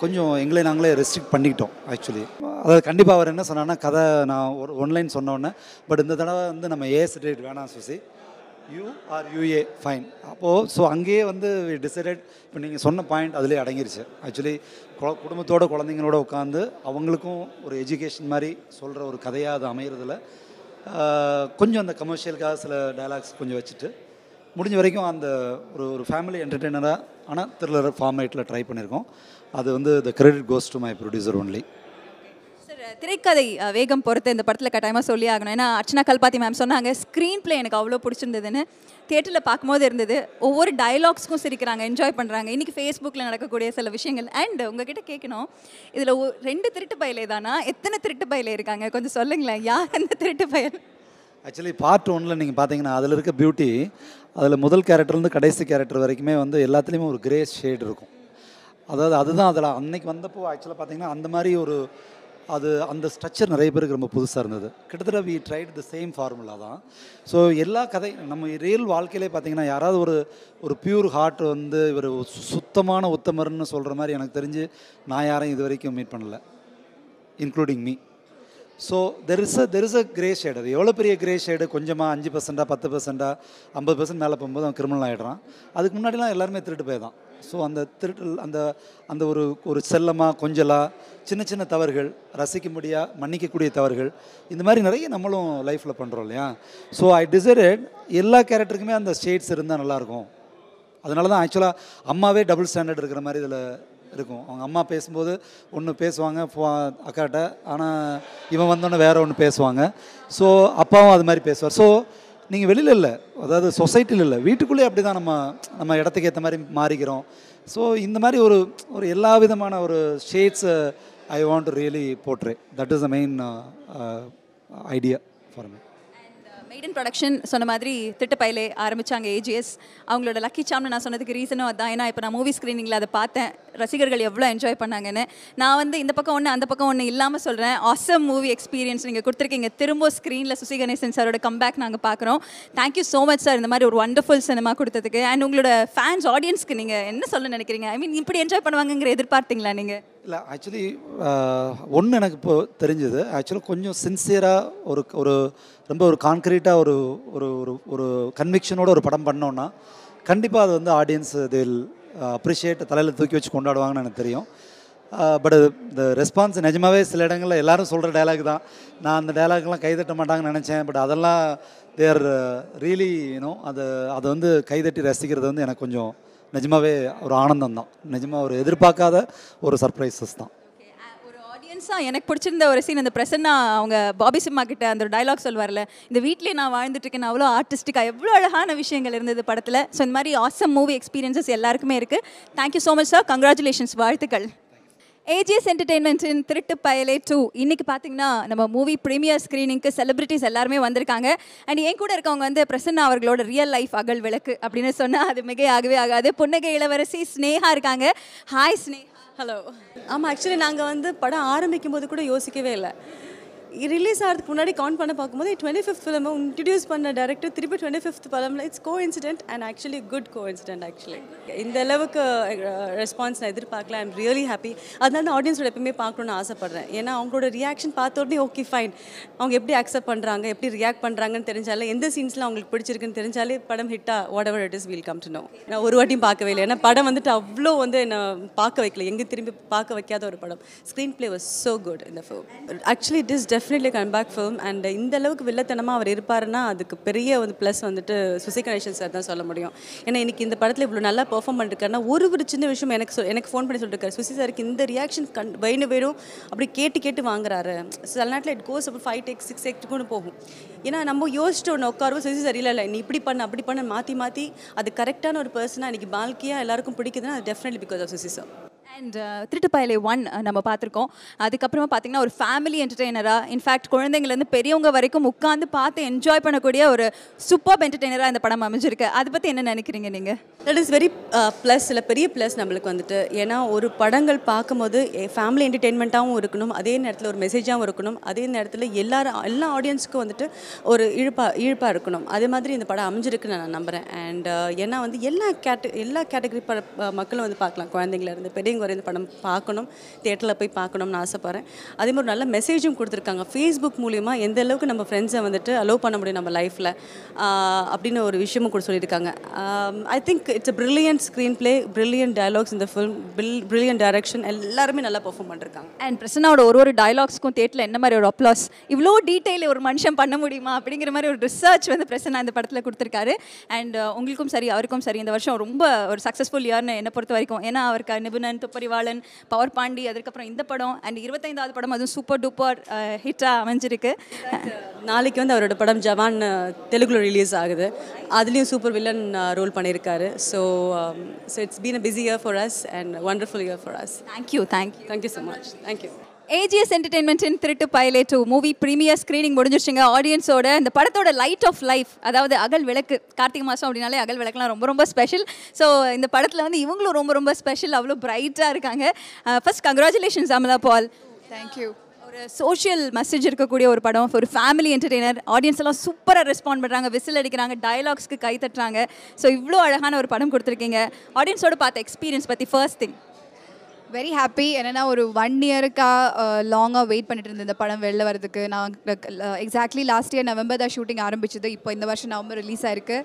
Speaker 13: கொஞ்சம் எங்களை நாங்களே ரெஸ்ட்ரிக்ட் பண்ணிக்கிட்டோம் ஆக்சுவலி. அதாவது கண்டிப்பாக அவர் என்ன சொன்னான்னா, கதை நான் ஒரு ஒன்லைன் சொன்னோன்னே, பட் இந்த தடவை வந்து நம்ம ஏ சர்டிஃபிகேட் வேணாம் சுசி, UA ஃபைன். அப்போது ஸோ அங்கேயே வந்து டிசைடட். இப்போ நீங்கள் சொன்ன பாயிண்ட் அதிலே அடங்கிருச்சு. ஆக்சுவலி குடும்பத்தோட குழந்தைங்களோட உட்காந்து அவங்களுக்கும் ஒரு எஜுகேஷன் மாதிரி சொல்கிற ஒரு கதையாக அது அமைகிறதுல கொஞ்சம் அந்த கமர்ஷியலுக்காக சில டயலாக்ஸ் கொஞ்சம் வச்சுட்டு முடிஞ்ச வரைக்கும் அந்த ஒரு ஃபேமிலி என்டர்டெய்னராக ஆனால் த்ரில்லர் ஃபார்மேட்டில் ட்ரை பண்ணியிருக்கோம். அது வந்து the credit goes to my producer only.
Speaker 1: Sir, திரைக்கதை வேகம் பொறுத்து இந்த படத்தில் கட்டாயமாக சொல்லி ஆகணும். ஏன்னா அர்ச்சனா கல்பாத்தி மேம் சொன்னாங்க ஸ்க்ரீன் பிளே எனக்கு அவ்வளோ பிடிச்சிருந்ததுன்னு. தியேட்டரில் பார்க்கும்போது இருந்தது. ஒவ்வொரு டயலாக்ஸ்க்கும் சிரிக்கிறாங்க, என்ஜாய் பண்ணுறாங்க. இன்றைக்கி ஃபேஸ்புக்கில் நடக்கக்கூடிய சில விஷயங்கள். அண்ட் உங்ககிட்ட கேட்கணும், இதில் 2 திருட்டு பயலே தானா? எத்தனை திருட்டு பயலே இருக்காங்க? கொஞ்சம் சொல்லுங்களேன், யார் அந்த திருட்டு பயல்?
Speaker 13: ஆக்சுவலி பார்ட் 1 நீங்கள் பார்த்தீங்கன்னா அதில் இருக்க பியூட்டி, அதில் முதல் கேரக்டர்லேருந்து கடைசி கேரக்டர் வரைக்குமே வந்து எல்லாத்துலேயுமே ஒரு கிரே ஷேட் இருக்கும். அதாவது அதுதான் அதில் அன்னைக்கு வந்தப்போ ஆக்சுவலாக பார்த்தீங்கன்னா அந்த மாதிரி ஒரு அந்த ஸ்ட்ரக்சர் நிறைய பேருக்கு ரொம்ப புதுசாக இருந்தது. கிட்டத்தட்ட we tried the same formula தான். ஸோ எல்லா கதை நம்ம ரியல் வாழ்க்கையிலே பார்த்தீங்கன்னா யாராவது ஒரு பியூர் ஹார்ட் வந்து இவர் சுத்தமான உத்தமர்னு சொல்கிற மாதிரி எனக்கு தெரிஞ்சு நான் யாரையும் இது வரைக்கும் மீட் பண்ணலை, including me. So there is a grey shade. அது எவ்வளோ பெரிய கிரே ஷேடு, கொஞ்சமாக 5%, 10%, 50% மேலே போகும்போது அவன் கிரிமினல் ஆகிடுறான். அதுக்கு முன்னாடிலாம் எல்லாருமே திருட்டு போய் தான். ஸோ அந்த திருட்டு அந்த ஒரு செல்லமாக கொஞ்சலாக சின்ன சின்ன தவறுகள், ரசிக்க மன்னிக்கக்கூடிய தவறுகள், இந்த மாதிரி நிறைய நம்மளும் லைஃப்பில் பண்ணுறோம் இல்லையா. ஸோ ஐ டிசைடட் எல்லா கேரக்டருக்குமே அந்த ஷேட்ஸ் இருந்தால் நல்லாயிருக்கும். அதனால தான் ஆக்சுவலாக அம்மாவே டபுள் ஸ்டாண்டர்ட் இருக்கிற மாதிரி இதில் இருக்கும். அவங்க அம்மா பேசும்போது ஒன்று பேசுவாங்க அக்காட்ட, ஆனால் இவன் வந்தோன்னே வேறு ஒன்று பேசுவாங்க. ஸோ அப்பாவும் அது மாதிரி பேசுவார். ஸோ நீங்கள் வெளியில் இல்லை, அதாவது சொசைட்டியில் இல்லை, வீட்டுக்குள்ளேயே அப்படி தான் நம்ம இடத்துக்கு ஏற்ற மாதிரி மாறிக்கிறோம். ஸோ இந்த மாதிரி ஒரு எல்லா விதமான ஒரு ஷேட்ஸை I want to really portray. That is the main idea for me.
Speaker 1: Maiden production சொன்ன மாதிரி திட்டப்பயிலே ஆரம்பித்தாங்க ஏஜிஎஸ். அவங்களோட லக்கி சாம்னு நான் சொன்னதுக்கு ரீசனும் அதான். ஏன்னா இப்போ நான் மூவி ஸ்க்ரீனிங்கில் அதை பார்த்தேன், ரசிகர்கள் எவ்வளோ என்ஜாய் பண்ணாங்கன்னு. நான் வந்து இந்த பக்கம் ஒன்று அந்த பக்கம் ஒன்று இல்லாமல் சொல்கிறேன். ஆசம் மூவி எக்ஸ்பீரியன்ஸ் நீங்கள் கொடுத்துருக்கீங்க. திரும்ப ஸ்க்ரீனில் சுசி கணேசன் சாரோட கம்பேக் நாங்கள் பார்க்குறோம். தேங்க்யூ ஸோ மச் சார் இந்த மாதிரி ஒரு வண்டர்ஃபுல் சினிமா கொடுத்ததுக்கு. அண்ட் உங்களோட ஃபேன்ஸ் ஆடியன்ஸ்க்கு நீங்கள் என்ன சொல்ல நினைக்கிறீங்க? ஐ மீன் இப்படி என்ஜாய் பண்ணுவாங்கங்கிற எதிர்பார்த்தீங்களா நீங்கள்?
Speaker 13: இல்லை, ஆக்சுவலி ஒன்று எனக்கு இப்போ தெரிஞ்சது. ஆக்சுவலாக கொஞ்சம் சின்சியராக ஒரு ரொம்ப ஒரு கான்க்ரீட்டாக ஒரு ஒரு ஒரு கன்விக்ஷனோட ஒரு படம் பண்ணோன்னா கண்டிப்பாக அது வந்து ஆடியன்ஸ் தில் அப்ரிஷியேட், தலையில் தூக்கி வச்சு கொண்டாடுவாங்கன்னு எனக்கு தெரியும். பட் இந்த ரெஸ்பான்ஸ் நிஜமாகவே சில இடங்களில் எல்லோரும் சொல்கிற டைலாக் தான். நான் அந்த டைலாக்லாம் கைதட்ட மாட்டாங்கன்னு நினச்சேன். பட் அதெல்லாம் தேர் ரியலி அதை வந்து கைதட்டி ரசிக்கிறது வந்து எனக்கு கொஞ்சம் நிஜமாகவே ஒரு ஆனந்தம் தான். நிஜமாக ஒரு எதிர்பார்க்காத ஒரு சர்ப்ரைசஸ் தான்.
Speaker 1: ஒரு ஆடியன்ஸாக எனக்கு பிடிச்சிருந்த ஒரு சீன், அந்த பிரசன்னா அவங்க பாபி சிம்மா கிட்ட அந்த ஒரு டைலாக் சொல்வார்ல, இந்த வீட்லேயே நான் வாழ்ந்துட்டு இருக்கேன், அவ்வளோ ஆர்டிஸ்டிக்காக எவ்வளோ அழகான விஷயங்கள் இருந்தது படத்தில். ஸோ இந்த மாதிரி ஆசம் மூவி எக்ஸ்பீரியன்ஸஸ் எல்லாருக்குமே இருக்குது. Thank you so much sir, congratulations, வாழ்த்துக்கள். ஏஜிஎஸ் என்டர்டெயின்மெண்ட்டின் திருட்டு பயலே 2 இன்றைக்கி பார்த்தீங்கன்னா நம்ம மூவி ப்ரீமியர் ஸ்க்ரீனிங்க்கு செலிபிரிட்டிஸ் எல்லாருமே வந்திருக்காங்க. அண்ட் என் கூட இருக்கவங்க வந்து பிரசன்னா அவர்களோட ரியல் லைஃப் அகல் விளக்கு அப்படின்னு சொன்னால் அது மிகையாகவே ஆகாது. புன்னகை இளவரசி ஸ்னேகா இருக்காங்க. ஹாய் ஸ்னேகா.
Speaker 14: ஹலோ. ஆமாம், ஆக்சுவலி நாங்கள் வந்து படம் ஆரம்பிக்கும் போது கூட யோசிக்கவே இல்லை. ரிலீஸ் ஆகிறதுக்கு முன்னாடி கவுண்ட் பண்ண பார்க்கும்போது 25th ஃபிலிம் இன்ட்ரடியூஸ் பண்ண டேரக்டர் திருப்பி 25th படம்ல it's coincidence and actually good coincidence. Actually இந்த அளவுக்கு ரெஸ்பான்ஸ் நான் எதிர்பார்க்கல. I'm really happy. அதனால தான் ஆடியன்ஸோட எப்பவுமே பார்க்கணுன்னு ஆசைப்பட்றேன். ஏன்னா அவங்களோட ரியாக்ஷன் பார்த்த உடனே ஓகே ஃபைன், அவங்க எப்படி அக்செப்ட் பண்ணுறாங்க, எப்படி ரியாக்ட் பண்ணுறாங்கன்னு தெரிஞ்சாலே, எந்த சீன்ஸ்லாம் அவங்களுக்கு பிடிச்சிருக்குன்னு தெரிஞ்சாலே படம் ஹிட்டா whatever it is will come to know. நான் ஒரு வாட்டியும் பார்க்கவே இல்லை. ஏன்னா படம் வந்துட்டு அவ்வளோ வந்து என்னை பார்க்க வைக்கல, எங்கே திரும்பி பார்க்க வைக்காத ஒரு படம். Screen play was so good இந்த film. Actually it is definitely comeback film. And இந்த அளவுக்கு வில்லத்தனமாக அவர் இருப்பாருன்னா அதுக்கு பெரிய வந்து ப்ளஸ் வந்துட்டு சுசி கணேசன் சார் தான் சொல்ல முடியும். ஏன்னா இன்னைக்கு இந்த படத்தில் இவ்வளோ நல்லா பெர்ஃபார்ம் பண்ணிருக்காருன்னா ஒரு சின்ன விஷயம் எனக்கு ஃபோன் பண்ணி சொல்லிருக்காரு, சுசி சாருக்கு இந்த ரியாக்ஷன் வேணும் அப்படி கேட்டு வாங்குறாரு. சில நேரத்தில் இட் கோஸ் அப்போ 5 takes 6 takes போகும். ஏன்னா நம்ம யோசிச்சுட்டு ஒன்று உட்காருவோம், சுசி சார் இல்லை நீ இப்படி பண்ண அப்படி பண்ண மாற்றி அது கரெக்டான ஒரு பர்சனாக இன்றைக்கி பால்கியாக எல்லாருக்கும் பிடிக்குதுன்னா அது definitely because of Susi sir.
Speaker 1: And Thiruttu Payale 1 நம்ம பார்த்துருக்கோம். அதுக்கப்புறமா பார்த்தீங்கன்னா ஒரு ஃபேமிலி என்டர்டெய்னராக, இன்ஃபேக்ட் குழந்தைங்கலேருந்து பெரியவங்க வரைக்கும் உட்காந்து பார்த்து என்ஜாய் பண்ணக்கூடிய ஒரு சூப்பர் என்டர்டெய்னராக இந்த படம் அமைஞ்சிருக்கு. அதை பற்றி என்ன நினைக்கிறீங்க நீங்கள்?
Speaker 14: தட் இஸ் வெரி ப்ளஸ், இல்லை பெரிய ப்ளஸ் நம்மளுக்கு வந்துட்டு. ஏன்னா ஒரு படங்கள் பார்க்கும்போது ஃபேமிலி என்டர்டெயின்மெண்ட்டாகவும் இருக்கணும், அதே நேரத்தில் ஒரு மெசேஜாகவும் இருக்கணும், அதே நேரத்தில் எல்லா ஆடியன்ஸுக்கும் வந்துட்டு ஒரு இழுப்பாக இருக்கணும். அதே மாதிரி இந்த படம் அமைஞ்சிருக்குன்னு நான் நம்புகிறேன். அண்ட் ஏன்னா வந்து எல்லா கேட்டகரி மக்களும் வந்து பார்க்கலாம், குழந்தைங்கலேருந்து பெரியவங்க வரை இந்த படம் பார்க்கணும், தியேட்டரில் போய் பார்க்கணும்னு ஆசைப்பட்றேன். அதே மாதிரி நல்ல மெசேஜும் கொடுத்துருக்காங்க. ஃபேஸ்புக் மூலிமா எந்த அளவுக்கு நம்ம ஃப்ரெண்ட்ஸை வந்துட்டு அலோவ் பண்ண முடியும் நம்ம லைஃப்பில் அப்படின்னு ஒரு விஷயமும் கூட சொல்லியிருக்காங்க. I think it's a brilliant screen play, brilliant dialogues இந்த ஃபிலிம், பிரில்லியன்ட் டைரக்ஷன், எல்லாருமே நல்லா பெர்ஃபார்ம் பண்ணிருக்காங்க.
Speaker 1: அண்ட் பிரசன்னாவோட ஒரு டயலாக்ஸ்க்கும் தியேட்டரில் என்ன மாதிரி ஒரு அப்ளாஸ், இவ்வளோ டீட்டெயில் ஒரு மனுஷன் பண்ண முடியுமா அப்படிங்கிற மாதிரி ஒரு ரிசர்ச் வந்து பிரசன்னா இந்த படத்தில் கொடுத்துருக்காரு. அண்ட் உங்களுக்கும் சரி அவருக்கும் சரி இந்த வருஷம் ரொம்ப ஒரு சக்ஸஸ்ஃபுல் இயர்னு என்னை பொறுத்த வரைக்கும். ஏன்னா அவருக்கு நிபுணன், துப்பறிவாளன், பவர் பாண்டி, அதுக்கப்புறம் இந்த படம் அண்ட் 25வது படம் அதுவும் சூப்பர் டூப்பர் ஹிட்டாக அமைஞ்சிருக்கு.
Speaker 14: நாளைக்கு வந்து அவரோட படம் ஜவான் தெலுங்குல ரிலீஸ் ஆகுது. அதுலேயும் சூப்பர் வில்லன் ரோல் பண்ணியிருக்காரு. So it's been a busy year for us and wonderful year for us. Thank you so much. Thank you.
Speaker 1: AGS என்டர்டெயின்மெண்ட்டின் Thiruttu Payale 2 movie premier screening முடிஞ்சிருச்சுங்க. ஆடியன்ஸோட இந்த படத்தோட லைட் ஆஃப் லைஃப், அதாவது அகல் விளக்கு, கார்த்திகை மாதம் அப்படின்னாலே அகல் விளக்குலாம் ரொம்ப ரொம்ப ஸ்பெஷல். ஸோ இந்த படத்தில் வந்து இவங்களும் ரொம்ப ரொம்ப ஸ்பெஷல், அவ்வளோ பிரைட்டாக இருக்காங்க. ஃபர்ஸ்ட் கங்க்ராச்சுலேஷன்ஸ் அமலா பால்.
Speaker 8: தேங்க்யூ.
Speaker 1: ஒரு சோஷியல் மெசேஜ் இருக்கக்கூடிய ஒரு படம், ஒரு ஃபேமிலி என்டர்டெய்னர், ஆடியன்ஸ் எல்லாம் சூப்பராக ரெஸ்பாண்ட் பண்ணுறாங்க, விசில் அடிக்கிறாங்க, டயலாக்ஸ்க்கு கை தட்டுறாங்க. ஸோ இவ்வளோ அழகான ஒரு படம் கொடுத்துருக்கீங்க. ஆடியன்ஸோட பார்த்த எக்ஸ்பீரியன்ஸ் பற்றி ஃபர்ஸ்ட் திங்.
Speaker 7: Very happy. என்னென்னா ஒரு 1 இயருக்காக லாங்காக வெயிட் பண்ணிட்டு இருந்தேன் இந்த படம் வெளில வரதுக்கு. நான் எக்ஸாக்ட்லி லாஸ்ட் இயர் நவம்பர் தான் ஷூட்டிங் ஆரம்பிச்சது. இப்போ இந்த வருஷம் நவம்பர் ரிலீஸ் ஆயிருக்கு.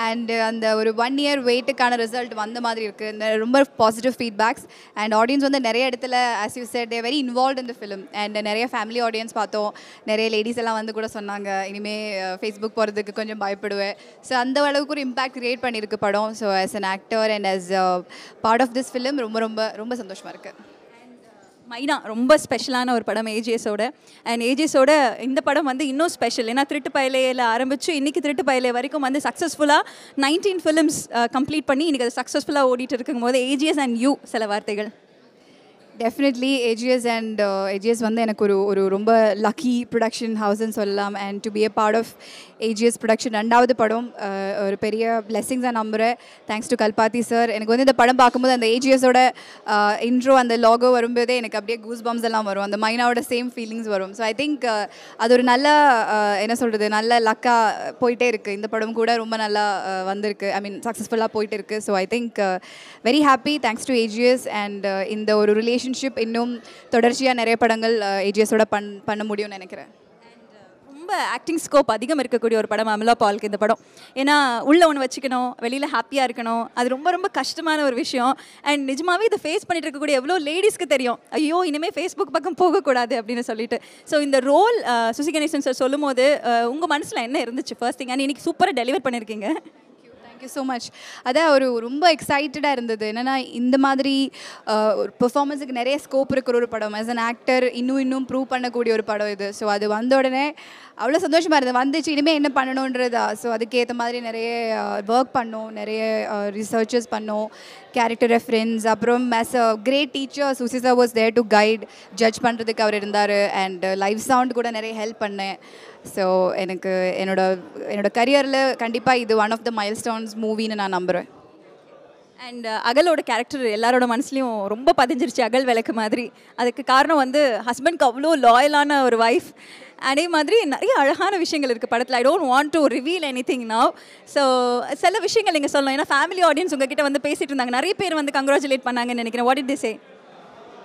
Speaker 7: அண்ட் அந்த ஒரு 1 இயர் வெயிட்டுக்கான ரிசல்ட் வந்த மாதிரி இருக்குது. ரொம்ப பாசிட்டிவ் ஃபீட்பேக்ஸ். அண்ட் ஆடியன்ஸ் வந்து நிறைய இடத்துல as you set they very involve in the film. And நிறைய ஃபேமிலி ஆடியன்ஸ் பார்த்தோம். நிறைய லேடிஸ் எல்லாம் வந்து கூட சொன்னாங்க, இனிமேல் ஃபேஸ்புக் போகிறதுக்கு கொஞ்சம் பயப்படுவேன். ஸோ அந்த அளவுக்கு ஒரு இம்பாக்ட் க்ரியேட் பண்ணியிருக்கு படம். So as an actor and as part of this film ரொம்ப ரொம்ப ரொம்ப சந்தோஷமாக இருக்குது.
Speaker 1: மைனா ரொம்ப ஸ்பெஷலான ஒரு படம் ஏஜிஎஸோட. அண்ட் ஏஜிஎஸோட இந்த படம் வந்து இன்னும் ஸ்பெஷல். ஏன்னா திருட்டு பயலையில் ஆரம்பித்து இன்றைக்கி திருட்டு பயலை வரைக்கும் வந்து சக்ஸஸ்ஃபுல்லாக 19 ஃபிலிம்ஸ் கம்ப்ளீட் பண்ணி இன்றைக்கி அது சக்ஸஸ்ஃபுல்லாக ஓடிட்டு இருக்கும்போது ஏஜிஎஸ் அண்ட் யூ சில வார்த்தைகள்.
Speaker 15: டெஃபினெட்லி ஏஜிஎஸ் வந்து எனக்கு ஒரு ரொம்ப லக்கி ப்ரொடக்ஷன் ஹவுஸ்ன்னு சொல்லலாம். And to be a part of AGS production 2வது படம் ஒரு பெரிய பிளெஸிங்ஸாக நம்புகிறேன். Thanks to Kalpathi sir. எனக்கு வந்து இந்த படம் பார்க்கும்போது அந்த ஏஜிஎஸோட இன்ட்ரோ அந்த லாகோ வரும்போதே எனக்கு அப்படியே கூஸ் பம்ஸ் எல்லாம் வரும். அந்த மைனாவோட சேம் ஃபீலிங்ஸ் வரும். ஸோ ஐ திங்க் அது ஒரு நல்ல என்ன சொல்கிறது நல்ல லக்காக போயிட்டே இருக்குது. இந்த படம் கூட ரொம்ப நல்லா வந்திருக்கு. ஐ மீன் சக்ஸஸ்ஃபுல்லாக போயிட்டு இருக்குது. So I think very happy. Thanks to AGS. And இந்த ஒரு ரிலேஷன்ஷிப் இன்னும் தொடர்ச்சியாக நிறைய படங்கள் ஏஜிஎஸோட பண்ண முடியும்னு நினைக்கிறேன்.
Speaker 1: ரொம்ப ஆக்டிங் ஸ்கோப் அதிகம் இருக்கக்கூடிய ஒரு படம் அமலா பாலுக்கு இந்த படம். ஏன்னா உள்ள ஒன்று வச்சுக்கணும், வெளியில் ஹாப்பியாக இருக்கணும், அது ரொம்ப ரொம்ப கஷ்டமான ஒரு விஷயம். அண்ட் நிஜமாவே இதை ஃபேஸ் பண்ணிட்டு இருக்கக்கூடிய எவ்வளோ லேடிஸ்க்கு தெரியும், ஐயோ இனிமேல் ஃபேஸ்புக் பக்கம் போகக்கூடாது அப்படின்னு சொல்லிட்டு. ஸோ இந்த ரோல் சுசி கணேசன் சார் சொல்லும் போது உங்கள் மனசில் என்ன இருந்துச்சு ஃபர்ஸ்ட் திங்? அண்ட் இன்னைக்கு சூப்பராக டெலிவர் பண்ணியிருக்கீங்க.
Speaker 15: Thank you so much. அதான் ரொம்ப எக்ஸைட்டடாக இருந்தது. என்னென்னா இந்த மாதிரி ஒரு பெர்ஃபார்மன்ஸுக்கு நிறைய ஸ்கோப் இருக்கிற ஒரு படம். ஆஸ் அன் ஆக்டர் இன்னும் ப்ரூவ் பண்ணக்கூடிய ஒரு படம் இது. ஸோ அது வந்த உடனே அவ்வளோ சந்தோஷமாக இருந்தது. வந்துச்சு இனிமேல் என்ன பண்ணணுன்றதா. ஸோ அதுக்கேற்ற மாதிரி நிறைய ஒர்க் பண்ணோம், நிறைய ரிசர்ச்சஸ் பண்ணோம், கேரக்டர் ரெஃபரன்ஸ். அப்புறம் as a great teacher Susi sir was there to guide, judge பண்ணுறதுக்கு அவர் இருந்தார். அண்ட் லைவ் சவுண்ட் கூட நிறைய ஹெல்ப் பண்ணேன். ஸோ எனக்கு என்னோட கரியரில் கண்டிப்பாக இது ஒன் ஆஃப் த மைல்ஸ்டோன்ஸ் மூவின்னு நான் நம்புகிறேன்.
Speaker 1: அண்ட் அகலோட கேரக்டர் எல்லாரோட மனசுலையும் ரொம்ப பதிஞ்சிருச்சு, அகல் விளக்கு மாதிரி. அதுக்கு காரணம் வந்து ஹஸ்பண்ட்க்கு அவ்வளோ லாயலான ஒரு ஒய்ஃப். அதே மாதிரி நிறைய அழகான விஷயங்கள் இருக்குது படத்தில். I don't want to reveal anything now. So சில விஷயங்கள் நீங்கள் சொல்லணும். ஏன்னா ஃபேமிலி ஆடியன்ஸ் உங்ககிட்ட வந்து பேசிகிட்டு இருந்தாங்க, நிறைய பேர் வந்து கங்க்ராச்சுலேட் பண்ணாங்கன்னு நினைக்கிறேன். What did they say?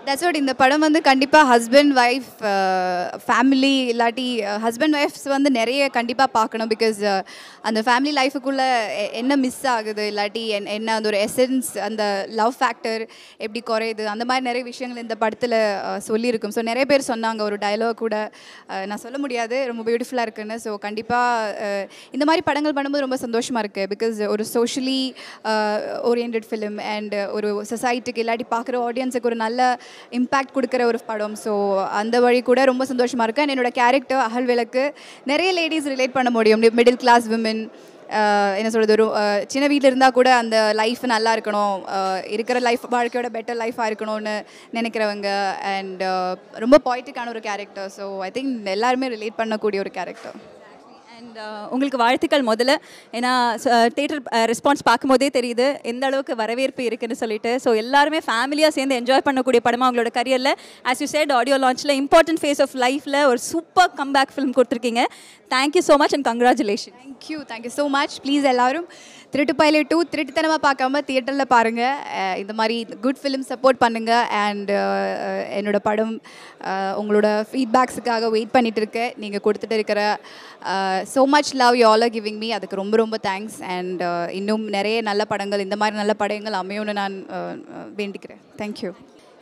Speaker 15: That's what. இந்த படம் வந்து கண்டிப்பாக ஹஸ்பண்ட் ஒய்ஃப் ஃபேமிலி இல்லாட்டி ஹஸ்பண்ட் ஒய்ஃப்ஸ் வந்து நிறைய கண்டிப்பாக பார்க்கணும். பிகாஸ் அந்த ஃபேமிலி லைஃபுக்குள்ளே என்ன மிஸ் ஆகுது, இல்லாட்டி என்ன அந்த ஒரு எசன்ஸ், அந்த லவ் ஃபேக்டர் எப்படி குறையுது, அந்த மாதிரி நிறைய விஷயங்கள் இந்த படத்தில் சொல்லியிருக்கும். ஸோ நிறைய பேர் சொன்னாங்க, ஒரு டயலாக் கூட நான் சொல்ல முடியாது, ரொம்ப பியூட்டிஃபுல்லாக இருக்குன்னு. ஸோ கண்டிப்பாக இந்த மாதிரி படங்கள் பண்ணும்போது ரொம்ப சந்தோஷமாக இருக்குது. பிகாஸ் ஒரு சோஷியலி ஓரியன்ட் ஃபிலிம் அண்ட் ஒரு சொசைட்டிக்கு இல்லாட்டி பார்க்குற ஆடியன்ஸுக்கு ஒரு நல்ல இம்பேக்ட் கொடுக்குற ஒரு படம். ஸோ அந்த வழி கூட ரொம்ப சந்தோஷமாக இருக்குது. அண்ட் என்னோட கேரக்டர் அகல் விளக்கு நிறைய லேடிஸ் ரிலேட் பண்ண முடியும். மிடில் கிளாஸ் விமன், என்ன சொல்கிறது, ஒரு சின்ன வீட்டில் இருந்தால் கூட அந்த லைஃப் நல்லா இருக்கணும், இருக்கிற லைஃப் வாழ்க்கையோட பெட்டர் லைஃபாக இருக்கணும்னு நினைக்கிறவங்க. அண்ட் ரொம்ப பாய்ட்டிக்கான ஒரு கேரக்டர். ஸோ ஐ திங்க் எல்லாருமே ரிலேட் பண்ணக்கூடிய ஒரு கேரக்டர்.
Speaker 1: அண்ட் உங்களுக்கு வாழ்த்துக்கள் முதல்ல. ஏன்னா தியேட்டர் ரெஸ்பான்ஸ் பார்க்கும்போதே தெரியுது எந்த அளவுக்கு வரவேற்பு இருக்குன்னு சொல்லிட்டு. ஸோ எல்லாருமே ஃபேமிலியாக சேர்ந்து என்ஜாய் பண்ணக்கூடிய படமாக அவங்களோட கரியரில், ஆஸ் யூ செட் ஆடியோ லான்ச்சில் இம்பார்ட்டன்ட் ஃபேஸ் ஆஃப் லைஃப்பில் ஒரு சூப்பர் கம்பேக் ஃபிலிம் கொடுத்துருக்கீங்க. Thank you so much and congratulation.
Speaker 15: Thank you so much. Please எல்லாரும் திருட்டு பைலட் 2 திருட்டுத்தனமாக பார்க்காம தியேட்டரில் பாருங்கள். இந்த மாதிரி குட் ஃபிலிம் சப்போர்ட் பண்ணுங்கள். அண்ட் என்னோட படம் உங்களோட ஃபீட்பேக்ஸுக்காக வெயிட் பண்ணிகிட்டு இருக்கேன். நீங்கள் கொடுத்துட்டு இருக்கிற so much love you all are giving me, அதுக்கு ரொம்ப ரொம்ப தேங்க்ஸ். அண்ட் இன்னும் நிறைய நல்ல படங்கள், இந்த மாதிரி நல்ல படங்கள் அமையும்னு நான் வேண்டிக்கிறேன். தேங்க்யூ.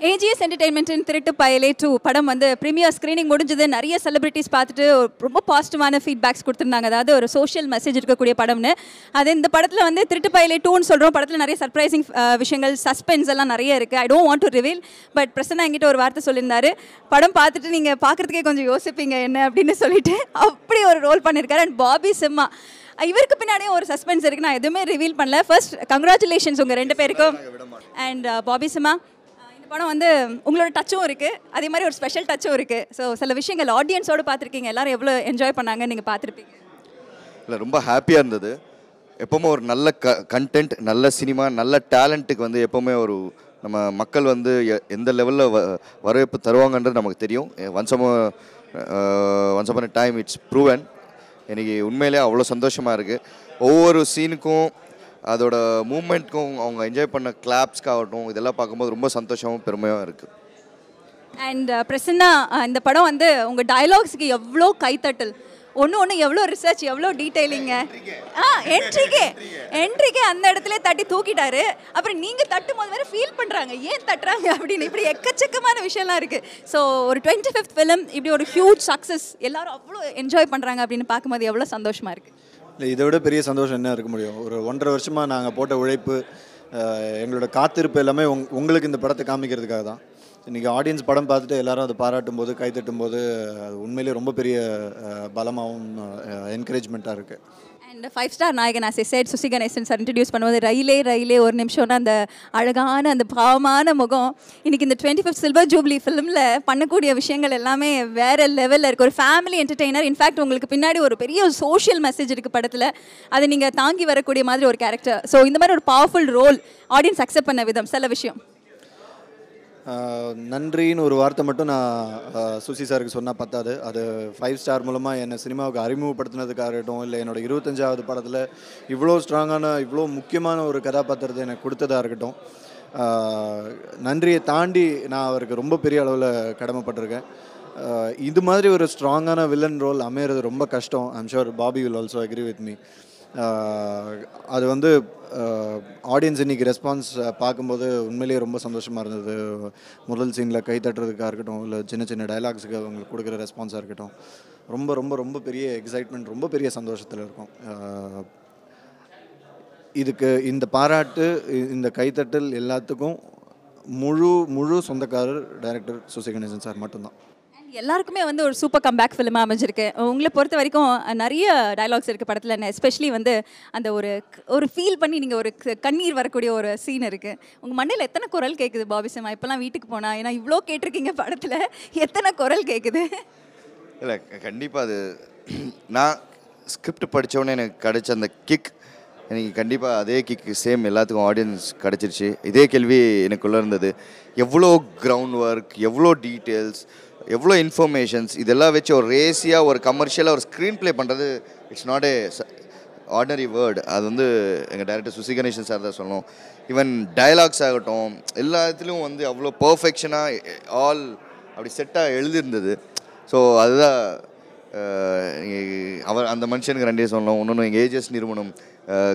Speaker 1: ஏஜிஎஸ் என்டர்டெயின்மெண்ட்டின் திருட்டு பயலே 2 படம் வந்து ப்ரீமியர் ஸ்க்ரீனிங் முடிஞ்சது. நிறைய செலிபிரிட்டிஸ் பார்த்துட்டு ரொம்ப பாசிட்டிவான ஃபீட்பேக்ஸ் கொடுத்துருந்தாங்க. அதாவது ஒரு சோஷியல் மெசேஜ் இருக்கக்கூடிய படம்னு. அது இந்த படத்தில் வந்து திருட்டு பயலே 2ன்னு சொல்கிறோம். படத்தில் நிறைய சர்ப்ரைசிங் விஷயங்கள், சஸ்பென்ஸ் எல்லாம் நிறைய இருக்குது. I don't want to reveal. But Prasanna என்கிட்ட ஒரு வார்த்தை சொல்லியிருந்தாரு, படம் பார்த்துட்டு நீங்கள் பார்க்குறதுக்கே கொஞ்சம் யோசிப்பீங்க என்ன அப்படின்னு சொல்லிட்டு அப்படி ஒரு ரோல் பண்ணியிருக்காரு. அண்ட் பாபி சிம்மா, இவருக்கு பின்னாடியே ஒரு சஸ்பென்ஸ் இருக்குது. நான் எதுவுமே ரிவீல் பண்ணல. ஃபர்ஸ்ட் கங்க்ராச்சுலேஷன்ஸ் உங்கள் 2 பேருக்கும். அண்ட் பாபி சிம்மா, படம் வந்து உங்களோட டச்சும் இருக்குது, அதே மாதிரி ஒரு ஸ்பெஷல் டச்சும் இருக்குது. ஸோ சில விஷயங்கள் ஆடியன்ஸோடு பார்த்துருக்கீங்க, எல்லோரும் எவ்வளோ என்ஜாய் பண்ணாங்க நீங்கள் பார்த்துருப்பீங்க.
Speaker 3: இல்லை, ரொம்ப ஹாப்பியாக இருந்தது. எப்போவுமே ஒரு நல்ல கண்டென்ட், நல்ல சினிமா, நல்ல டேலண்ட்டுக்கு வந்து எப்போவுமே ஒரு நம்ம மக்கள் வந்து எந்த லெவலில் வரவேற்பு தருவாங்கன்றது நமக்கு தெரியும். Once upon a time it's proven. எனக்கு உண்மையிலே அவ்வளோ சந்தோஷமாக இருக்குது. ஒவ்வொரு சீனுக்கும் அதோட மூமெண்ட்க்கும் அவங்க என்ஜாய் பண்ண கிளாப்ஸ்க்காகட்டும், இதெல்லாம் பார்க்கும்போது ரொம்ப சந்தோஷமும் பெருமையாக இருக்குது.
Speaker 1: அண்ட் பிரசன்னா, இந்த படம் வந்து உங்கள் டயலாக்ஸுக்கு எவ்வளோ கைத்தட்டல், ஒன்று எவ்வளோ ரிசர்ச், எவ்வளோ டீட்டெயிலிங்க. என்ட்ரிக்கே அந்த இடத்துல தட்டி தூக்கிட்டாரு. அப்புறம் நீங்கள் தட்டும் போது வேறு ஃபீல் பண்ணுறாங்க, ஏன் தட்டுறாங்க அப்படின்னு. இப்படி எக்கச்சக்கமான விஷயம்லாம் இருக்குது. ஸோ ஒரு 25th ஃபிலிம் இப்படி ஒரு ஹியூஜ் சக்ஸஸ், எல்லாரும் அவ்வளோ என்ஜாய் பண்ணுறாங்க அப்படின்னு பார்க்கும்போது எவ்வளோ சந்தோஷமாக இருக்குது.
Speaker 4: இல்லை, இதை விட பெரிய சந்தோஷம் என்ன இருக்க முடியும்? ஒரு 1.5 வருஷமாக நாங்கள் போட்ட உழைப்பு, எங்களோட காத்திருப்பு எல்லாமே உங்களுக்கு இந்த படத்தை காமிக்கிறதுக்காக தான். இன்றைக்கி ஆடியன்ஸ் படம் பார்த்துட்டு எல்லாரும் அதை பாராட்டும் போது, கைத்தட்டும் போது, அது உண்மையிலே ரொம்ப பெரிய பலமாகவும் என்கரேஜ்மெண்ட்டாக இருக்குது.
Speaker 1: அண்ட் 5-star நாயகன் as I said Susi Ganesan sir introduce பண்ணும்போது ரயிலே ஒரு நிமிஷம்னா அந்த அழகான அந்த பாவமான முகம் இன்னைக்கு இந்த 25th சில்வர் ஜூப்ளி ஃபிலிமில் பண்ணக்கூடிய விஷயங்கள் எல்லாமே வேற லெவலில் இருக்குது. ஒரு ஃபேமிலி என்டர்டெய்னர். இன்ஃபேக்ட் உங்களுக்கு பின்னாடி ஒரு பெரிய சோஷியல் மெசேஜ் இருக்குது படத்தில். அதை நீங்கள் தாங்கி வரக்கூடிய மாதிரி ஒரு கேரக்டர். ஸோ இந்த மாதிரி ஒரு பவர்ஃபுல் ரோல் ஆடியன்ஸ் அக்செப்ட் பண்ண விதம் சில விஷயம்.
Speaker 4: நன்றின்னு ஒரு வார்த்தை மட்டும் நான் சுசி சாருக்கு சொன்னால் பத்தாது. அது 5 ஸ்டார் மூலமாக என்னை சினிமாவுக்கு அறிமுகப்படுத்தினதுக்காகட்டும், இல்லை என்னோடய 25வது படத்தில் இவ்வளோ ஸ்ட்ராங்கான இவ்வளோ முக்கியமான ஒரு கதாபாத்திரத்தை எனக்கு கொடுத்ததாக இருக்கட்டும், நன்றியை தாண்டி நான் அவருக்கு ரொம்ப பெரிய அளவில் கடமைப்பட்டிருக்கேன். இது மாதிரி ஒரு ஸ்ட்ராங்கான வில்லன் ரோல் அமையிறது ரொம்ப கஷ்டம். I'm sure Bobby will also agree with me. அது வந்து ஆடியன்ஸ் இன்றைக்கி ரெஸ்பான்ஸ் பார்க்கும்போது உண்மையிலேயே ரொம்ப சந்தோஷமாக இருந்தது. முதல் சீனில் கை தட்டுறதுக்காக இருக்கட்டும், இல்லை சின்ன சின்ன டைலாக்ஸுக்கு அவங்களுக்கு கொடுக்குற ரெஸ்பான்ஸாக இருக்கட்டும், ரொம்ப ரொம்ப ரொம்ப பெரிய எக்ஸைட்மெண்ட், ரொம்ப பெரிய சந்தோஷத்தில் இருக்கும். இதுக்கு இந்த பாராட்டு, இந்த கைத்தட்டல் எல்லாத்துக்கும் முழு சொந்தக்காரர் டைரக்டர் சுசி கணேசன் சார் மட்டும்தான்.
Speaker 1: எல்லாருக்குமே வந்து ஒரு சூப்பர் கம்பேக் ஃபிலிமாக அமைஞ்சிருக்கு. உங்களை பொறுத்த வரைக்கும் நிறைய டைலாக்ஸ் இருக்குது படத்தில். எஸ்பெஷலி வந்து அந்த ஒரு ஃபீல் பண்ணி நீங்கள் ஒரு கண்ணீர் வரக்கூடிய ஒரு சீன் இருக்குது. உங்கள் மண்டையில் எத்தனை குரல் கேட்குது பாபி சிம்மா இப்போலாம் வீட்டுக்கு போனால்? ஏன்னா இவ்வளோ கேட்டிருக்கீங்க படத்தில், எத்தனை குரல் கேட்குது?
Speaker 3: இல்லை கண்டிப்பாக அது நான் ஸ்கிரிப்ட் படித்தோடனே எனக்கு கிடைச்ச அந்த கிக் எனக்கு கண்டிப்பாக அதே கிக் சேம் எல்லாத்துக்கும் ஆடியன்ஸ் கிடச்சிருச்சு. இதே கேள்வி எனக்குள்ளே இருந்தது. எவ்வளோ கிரவுண்ட் ஒர்க், எவ்வளோ டீட்டெயில்ஸ், எவ்வளோ இன்ஃபர்மேஷன்ஸ், இதெல்லாம் வச்சு ஒரு ரேசியாக ஒரு கமர்ஷியலாக ஒரு ஸ்க்ரீன் ப்ளே பண்ணுறது it's not a ordinary word. அது வந்து எங்கள் டைரக்டர் சுசி கணேசன் சார் தான் சொல்லணும். ஈவன் டயலாக்ஸ் ஆகட்டும், எல்லாத்துலேயும் வந்து அவ்வளோ பர்ஃபெக்ஷனாக ஆல் அப்படி செட்டாக எழுதியிருந்தது. ஸோ அதுதான் அவர் அந்த மனுஷனுக்கு 2 சொல்லணும். இன்னொன்று எங்கள் ஏஜஸ் நிறுவனம்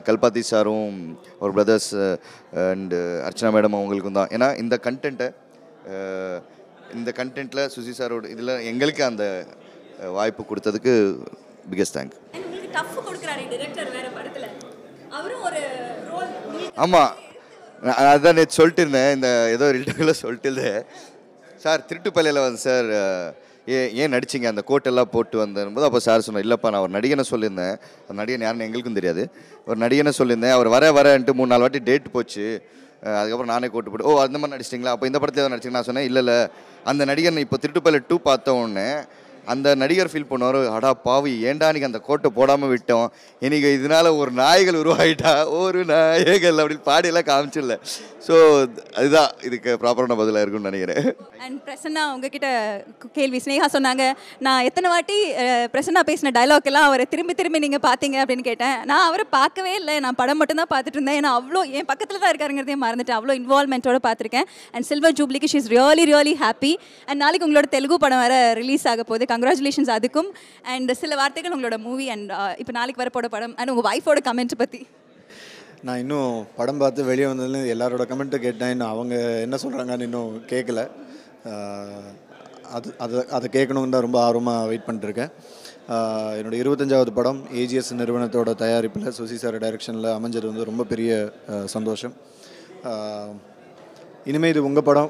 Speaker 3: கல்பாத்தி சாரும் ஒரு பிரதர்ஸ் அண்டு அர்ச்சனா மேடம் அவங்களுக்கும் தான். ஏன்னா இந்த கண்டென்ட்டில் சுசி சாரோட இதில் எங்களுக்கு அந்த வாய்ப்பு கொடுத்ததுக்கு பிகெஸ்ட் தேங்க். ஆமாம், அதுதான் நேற்று சொல்லிட்டு இருந்தேன். இந்த ஏதோ ஒரு இன்டர்வியூவில் சொல்லிட்டு இருந்தேன். சார் திருட்டுப்பள்ளியில் வந்து சார் ஏன் நடிச்சிங்க அந்த கோட்டெல்லாம் போட்டு வந்தபோது அப்போ சார் சொன்னேன், இல்லைப்பா நான் ஒரு நடிகனை சொல்லியிருந்தேன். அந்த நடிகன் யாருன்னு எங்களுக்கும் தெரியாது. ஒரு நடிகனை சொல்லியிருந்தேன். அவர் வரேன்ட்டு 3-4 வாட்டி டேட் போச்சு. அதுக்கப்புறம் நானே கோட்டு போட்டு அந்த மாதிரி நடிச்சிட்டிங்களா, அப்போ இந்த படத்தில் எதாவது நடிச்சிங்களா? நான் சொன்னேன் இல்லை அந்த நடிகர் இப்போ திருட்டுப்பள்ளி 2 பார்த்த உடனே அந்த நடிகர் ஃபீல் பண்ணுவார், அடா பாவி ஏன்டா நீங்கள் அந்த கோட்டை போடாமல் விட்டோம், எனக்கு இதனால் ஒரு நாய்கள் உருவாகிட்டா ஒரு நாயகள் அப்படின்னு பாடியெல்லாம் காமிச்சிடல. ஸோ அதுதான் இதுக்கு ப்ராப்பரான பதிலாக இருக்குன்னு நினைக்கிறேன்.
Speaker 1: அண்ட் பிரசன்னா உங்ககிட்ட கேள்வி ஸ்னேகா சொன்னாங்க, நான் எத்தனை வாட்டி பிரசன்னா பேசின டைலாக் எல்லாம் அவரை திரும்பி நீங்கள் பார்த்தீங்க அப்படின்னு கேட்டேன். நான் அவரை பார்க்கவே இல்லை, நான் படம் மட்டும்தான் பார்த்துட்டு இருந்தேன். ஏன்னா அவ்வளோ என் பக்கத்தில் தான் இருக்காருங்கிறதே மறந்துட்டேன். அவ்வளோ இன்வால்மெண்ட்டோட பார்த்துருக்கேன். அண்ட் சில்வர் ஜூப்ளிக்கு she is really happy. And நாளைக்கு உங்களோட தெலுங்கு படம் வேறு ரிலீஸ் ஆக போகுது. கங்க்ராச்சுலேஷன்ஸ் அதுக்கும். அண்ட் சில வார்த்தைகள் உங்களோட மூவி அண்ட் இப்போ நாளைக்கு வரப்போட படம் அண்ட் உங்கள் ஒய்ஃபோட கமெண்ட் பற்றி.
Speaker 4: நான் இன்னும் படம் பார்த்து வெளியே வந்ததுலேருந்து எல்லாரோட கமெண்ட்டை கேட்டேன். இன்னும் அவங்க என்ன சொல்கிறாங்கன்னு இன்னும் கேட்கல. அதை கேட்கணுன்னு தான் ரொம்ப ஆர்வமாக வெயிட் பண்ணிட்டுருக்கேன். என்னோடய 25வது படம் ஏஜிஎஸ் நிறுவனத்தோட தயாரிப்பில் சுசி சார் டைரக்ஷனில் அமைஞ்சது வந்து ரொம்ப பெரிய சந்தோஷம். இனிமேல் இது உங்கள் படம்,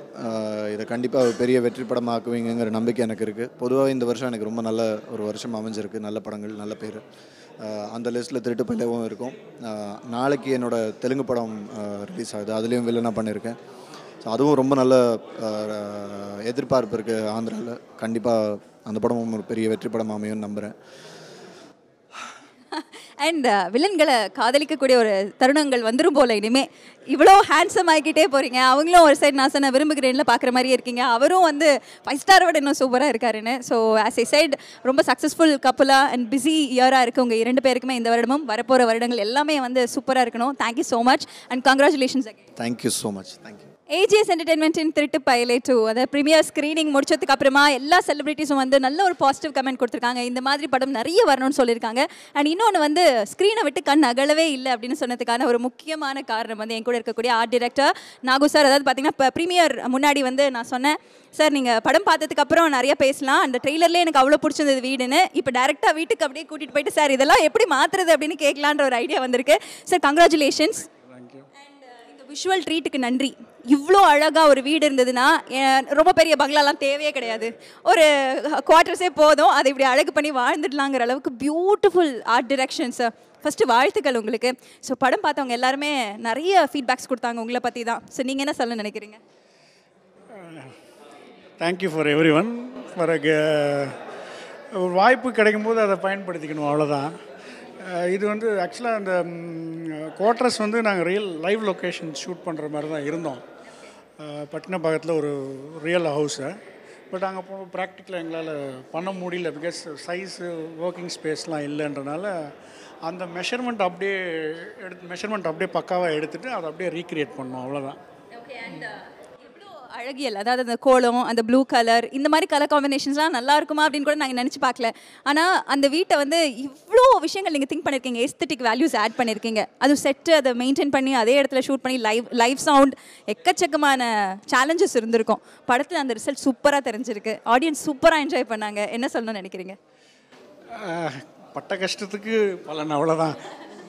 Speaker 4: இதை கண்டிப்பாக பெரிய வெற்றி படமாக்குவீங்கிற நம்பிக்கை எனக்கு இருக்குது. பொதுவாக இந்த வருஷம் எனக்கு ரொம்ப நல்ல ஒரு வருஷம் அமைஞ்சிருக்கு. நல்ல படங்கள், நல்ல பேர். அந்த லிஸ்ட்டில் திருட்டுப்பள்ளியும் இருக்கும். நாளைக்கு என்னோடய தெலுங்கு படம் ரிலீஸ் ஆகுது, அதுலேயும் வில்லனாக பண்ணியிருக்கேன். ஸோ அதுவும் ரொம்ப நல்ல எதிர்பார்ப்பு இருக்குது ஆந்திராவில். கண்டிப்பாக அந்த படமும் ஒரு பெரிய வெற்றி படம் அமையும்னு நம்புகிறேன்.
Speaker 1: அண்ட் வில்லன்களை காதலிக்கக்கூடிய ஒரு தருணங்கள் வந்துடும் போல். இனிமேல் இவ்வளோ ஹேண்ட்ஸம் ஆகிக்கிட்டே போகிறீங்க. அவங்களும் ஒரு சைடு நான் சொன்ன விரும்புகிறேன்ல பார்க்குற மாதிரியே இருக்கீங்க. அவரும் வந்து 5 ஸ்டாரை விட இன்னும் சூப்பராக இருக்காருன்னு. ஸோ ஆஸ் ஐ சைட் ரொம்ப சக்ஸஸ்ஃபுல் கப்புலாக அண்ட் பிஸி இயராக இருக்குது உங்கள் 2 பேருக்குமே. இந்த வருடமும் வரப்போகிற வருடங்கள் எல்லாமே வந்து சூப்பராக இருக்கணும். Thank you so much and congratulations again.
Speaker 4: Thank you so much. Thank you.
Speaker 1: AGS என்டர்டெயின்மெண்ட்டின் திருட்டுப்பயலே 2 அதை ப்ரீமியர் ஸ்க்ரீனிங் முடிச்சதுக்கு அப்புறமா எல்லா செலிபிரிட்டிஸும் வந்து நல்ல ஒரு பாசிட்டிவ் கமெண்ட் கொடுத்துருக்காங்க. இந்த மாதிரி படம் நிறைய வரணும்னு சொல்லியிருக்காங்க. அண்ட் இன்னொன்று வந்து ஸ்க்ரீனை விட்டு கண் அகலவே இல்லை அப்படின்னு சொன்னதுக்கான ஒரு முக்கியமான காரணம் வந்து என் கூட இருக்கக்கூடிய ஆர்ட் டைரக்டர் நாகு சார். அதாவது பார்த்தீங்கன்னா இப்போ ப்ரீமியர் முன்னாடி வந்து நான் சொன்னேன், சார் நீங்கள் படம் பார்த்ததுக்கப்புறம் நிறைய பேசலாம், அந்த ட்ரெய்லர்லேயே எனக்கு அவ்வளோ பிடிச்சிருந்தது வீடுன்னு. இப்போ டேரெக்டாக வீட்டுக்கு அப்படியே கூட்டிகிட்டு போயிட்டு சார் இதெல்லாம் எப்படி மாற்றுறது அப்படின்னு கேட்கலான்ற ஒரு ஐடியா வந்திருக்கு. Sir congratulations. விஷுவல் ட்ரீட்டுக்கு நன்றி. இவ்வளோ அழகாக ஒரு வீடு இருந்ததுன்னா ரொம்ப பெரிய பங்களாலாம் தேவையே கிடையாது, ஒரு குவார்ட்டர்ஸே போதும், அதை இப்படி அழகு பண்ணி வாழ்ந்துடலாங்கிற அளவுக்கு பியூட்டிஃபுல் ஆர்ட் டிரெக்ஷன்ஸ். ஃபஸ்ட்டு வாழ்த்துக்கள் உங்களுக்கு. ஸோ படம் பார்த்தவங்க எல்லாருமே நிறைய ஃபீட்பேக்ஸ் கொடுத்தாங்க உங்களை பற்றி தான். ஸோ நீங்கள் என்ன சொல்ல நினைக்கிறீங்க?
Speaker 16: Thank you for every one for ஒரு வாய்ப்பு கிடைக்கும்போது அதை பயன்படுத்திக்கணும், அவ்வளோதான். இது வந்து ஆக்சுவலாக அந்த குவார்ட்டர்ஸ் வந்து நாங்கள் லைவ் லொக்கேஷன் ஷூட் பண்ணுற மாதிரி தான் இருந்தோம். பட்டினப்பாக்கத்தில் ஒரு ரியல் ஹவுஸை. பட் அங்கே போய் ப்ராக்டிக்கலாக எங்களால் பண்ண முடியல. பிகாஸ் சைஸு ஒர்க்கிங் ஸ்பேஸ்லாம் இல்லைன்றனால அந்த மெஷர்மெண்ட் அப்படியே பக்காவாக எடுத்துகிட்டு அதை அப்படியே ரீக்ரியேட் பண்ணோம், அவ்வளோதான்.
Speaker 1: ஓகே. அண்ட் எவ்வளோ அழகியல், அதாவது அந்த கோலம், அந்த ப்ளூ கலர், இந்த மாதிரி கலர் காம்பினேஷன்ஸ்லாம் நல்லா இருக்குமா அப்படின்னு கூட நாங்கள் நினச்சி பார்க்கல. ஆனால் அந்த வீட்டை வந்து இவ்வளோ விஷயங்கள் நீங்கள் திங்க் பண்ணியிருக்கீங்க, எஸ்தட்டிக் வேல்யூஸ் ஆட் பண்ணியிருக்கீங்க. அது செட்டு அதை மெயின்டைன் பண்ணி அதே இடத்துல ஷூட் பண்ணி லைவ் சவுண்ட், எக்கச்சக்கமான சேலஞ்சஸ் இருந்திருக்கும். படத்தில் அந்த ரிசல்ட் சூப்பராக தெரிஞ்சிருக்கு. ஆடியன்ஸ் சூப்பராக என்ஜாய் பண்ணாங்க. என்ன சொல்லணும்னு நினைக்கிறீங்க?
Speaker 16: பட்ட கஷ்டத்துக்கு பலன், அவ்வளோதான்.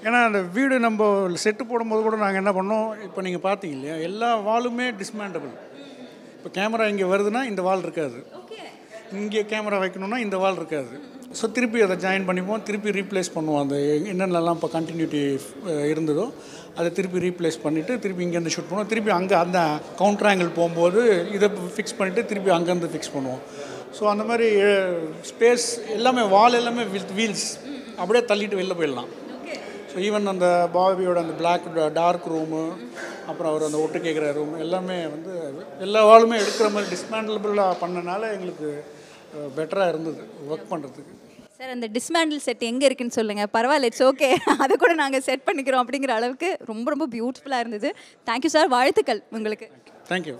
Speaker 16: ஏன்னா அந்த வீடு நம்ம செட்டு போடும்போது கூட நாங்கள் என்ன பண்ணோம், இப்போ நீங்கள் பார்த்தீங்க இல்லையா, எல்லா வாலுமே டிஸ்மேண்டபிள். இப்போ கேமரா இங்கே வருதுன்னா இந்த வால் இருக்காது, இங்கே கேமரா வைக்கணும்னா இந்த வால் இருக்காது. ஸோ திருப்பி அதை ஜாயின் பண்ணிப்போம், திருப்பி ரீப்ளேஸ் பண்ணுவோம். அந்த என்னென்னலாம் இப்போ கண்டினியூட்டி இருந்ததோ அதை திருப்பி ரீப்ளேஸ் பண்ணிவிட்டு திருப்பி இங்கேருந்து ஷூட் பண்ணுவோம். திருப்பி அங்கே அந்த கவுண்டர் ஆங்கிள் போகும்போது இதை ஃபிக்ஸ் பண்ணிவிட்டு திருப்பி அங்கேருந்து ஃபிக்ஸ் பண்ணுவோம். ஸோ அந்த மாதிரி ஸ்பேஸ் எல்லாமே, வால் எல்லாமே வித் வீல்ஸ் அப்படியே தள்ளிட்டு வெளில போயிடலாம். ஸோ ஈவன் அந்த பாபியோட அந்த பிளாக் டார்க் ரூமு, அப்புறம் அவர் அந்த ஒட்டு கேட்குற ரூம் எல்லாமே வந்து எல்லா வாலுமே எடுக்கிற மாதிரி டிஸ்மேண்டபிளாக பண்ணனால எங்களுக்கு பெட்டராக இருந்தது ஒர்க் பண்ணுறதுக்கு.
Speaker 1: சார், அந்த டிஸ்மேண்டில் செட் எங்கே இருக்குன்னு சொல்லுங்கள். பரவாயில்ல, இட்ஸ் ஓகே, அதை கூட நாங்கள் செட் பண்ணிக்கிறோம் அப்படிங்கிற அளவுக்கு ரொம்ப ரொம்ப பியூட்டிஃபுல்லாக இருந்தது. தேங்க்யூ சார், வாழ்த்துக்கள் உங்களுக்கு.
Speaker 16: தேங்க்யூ.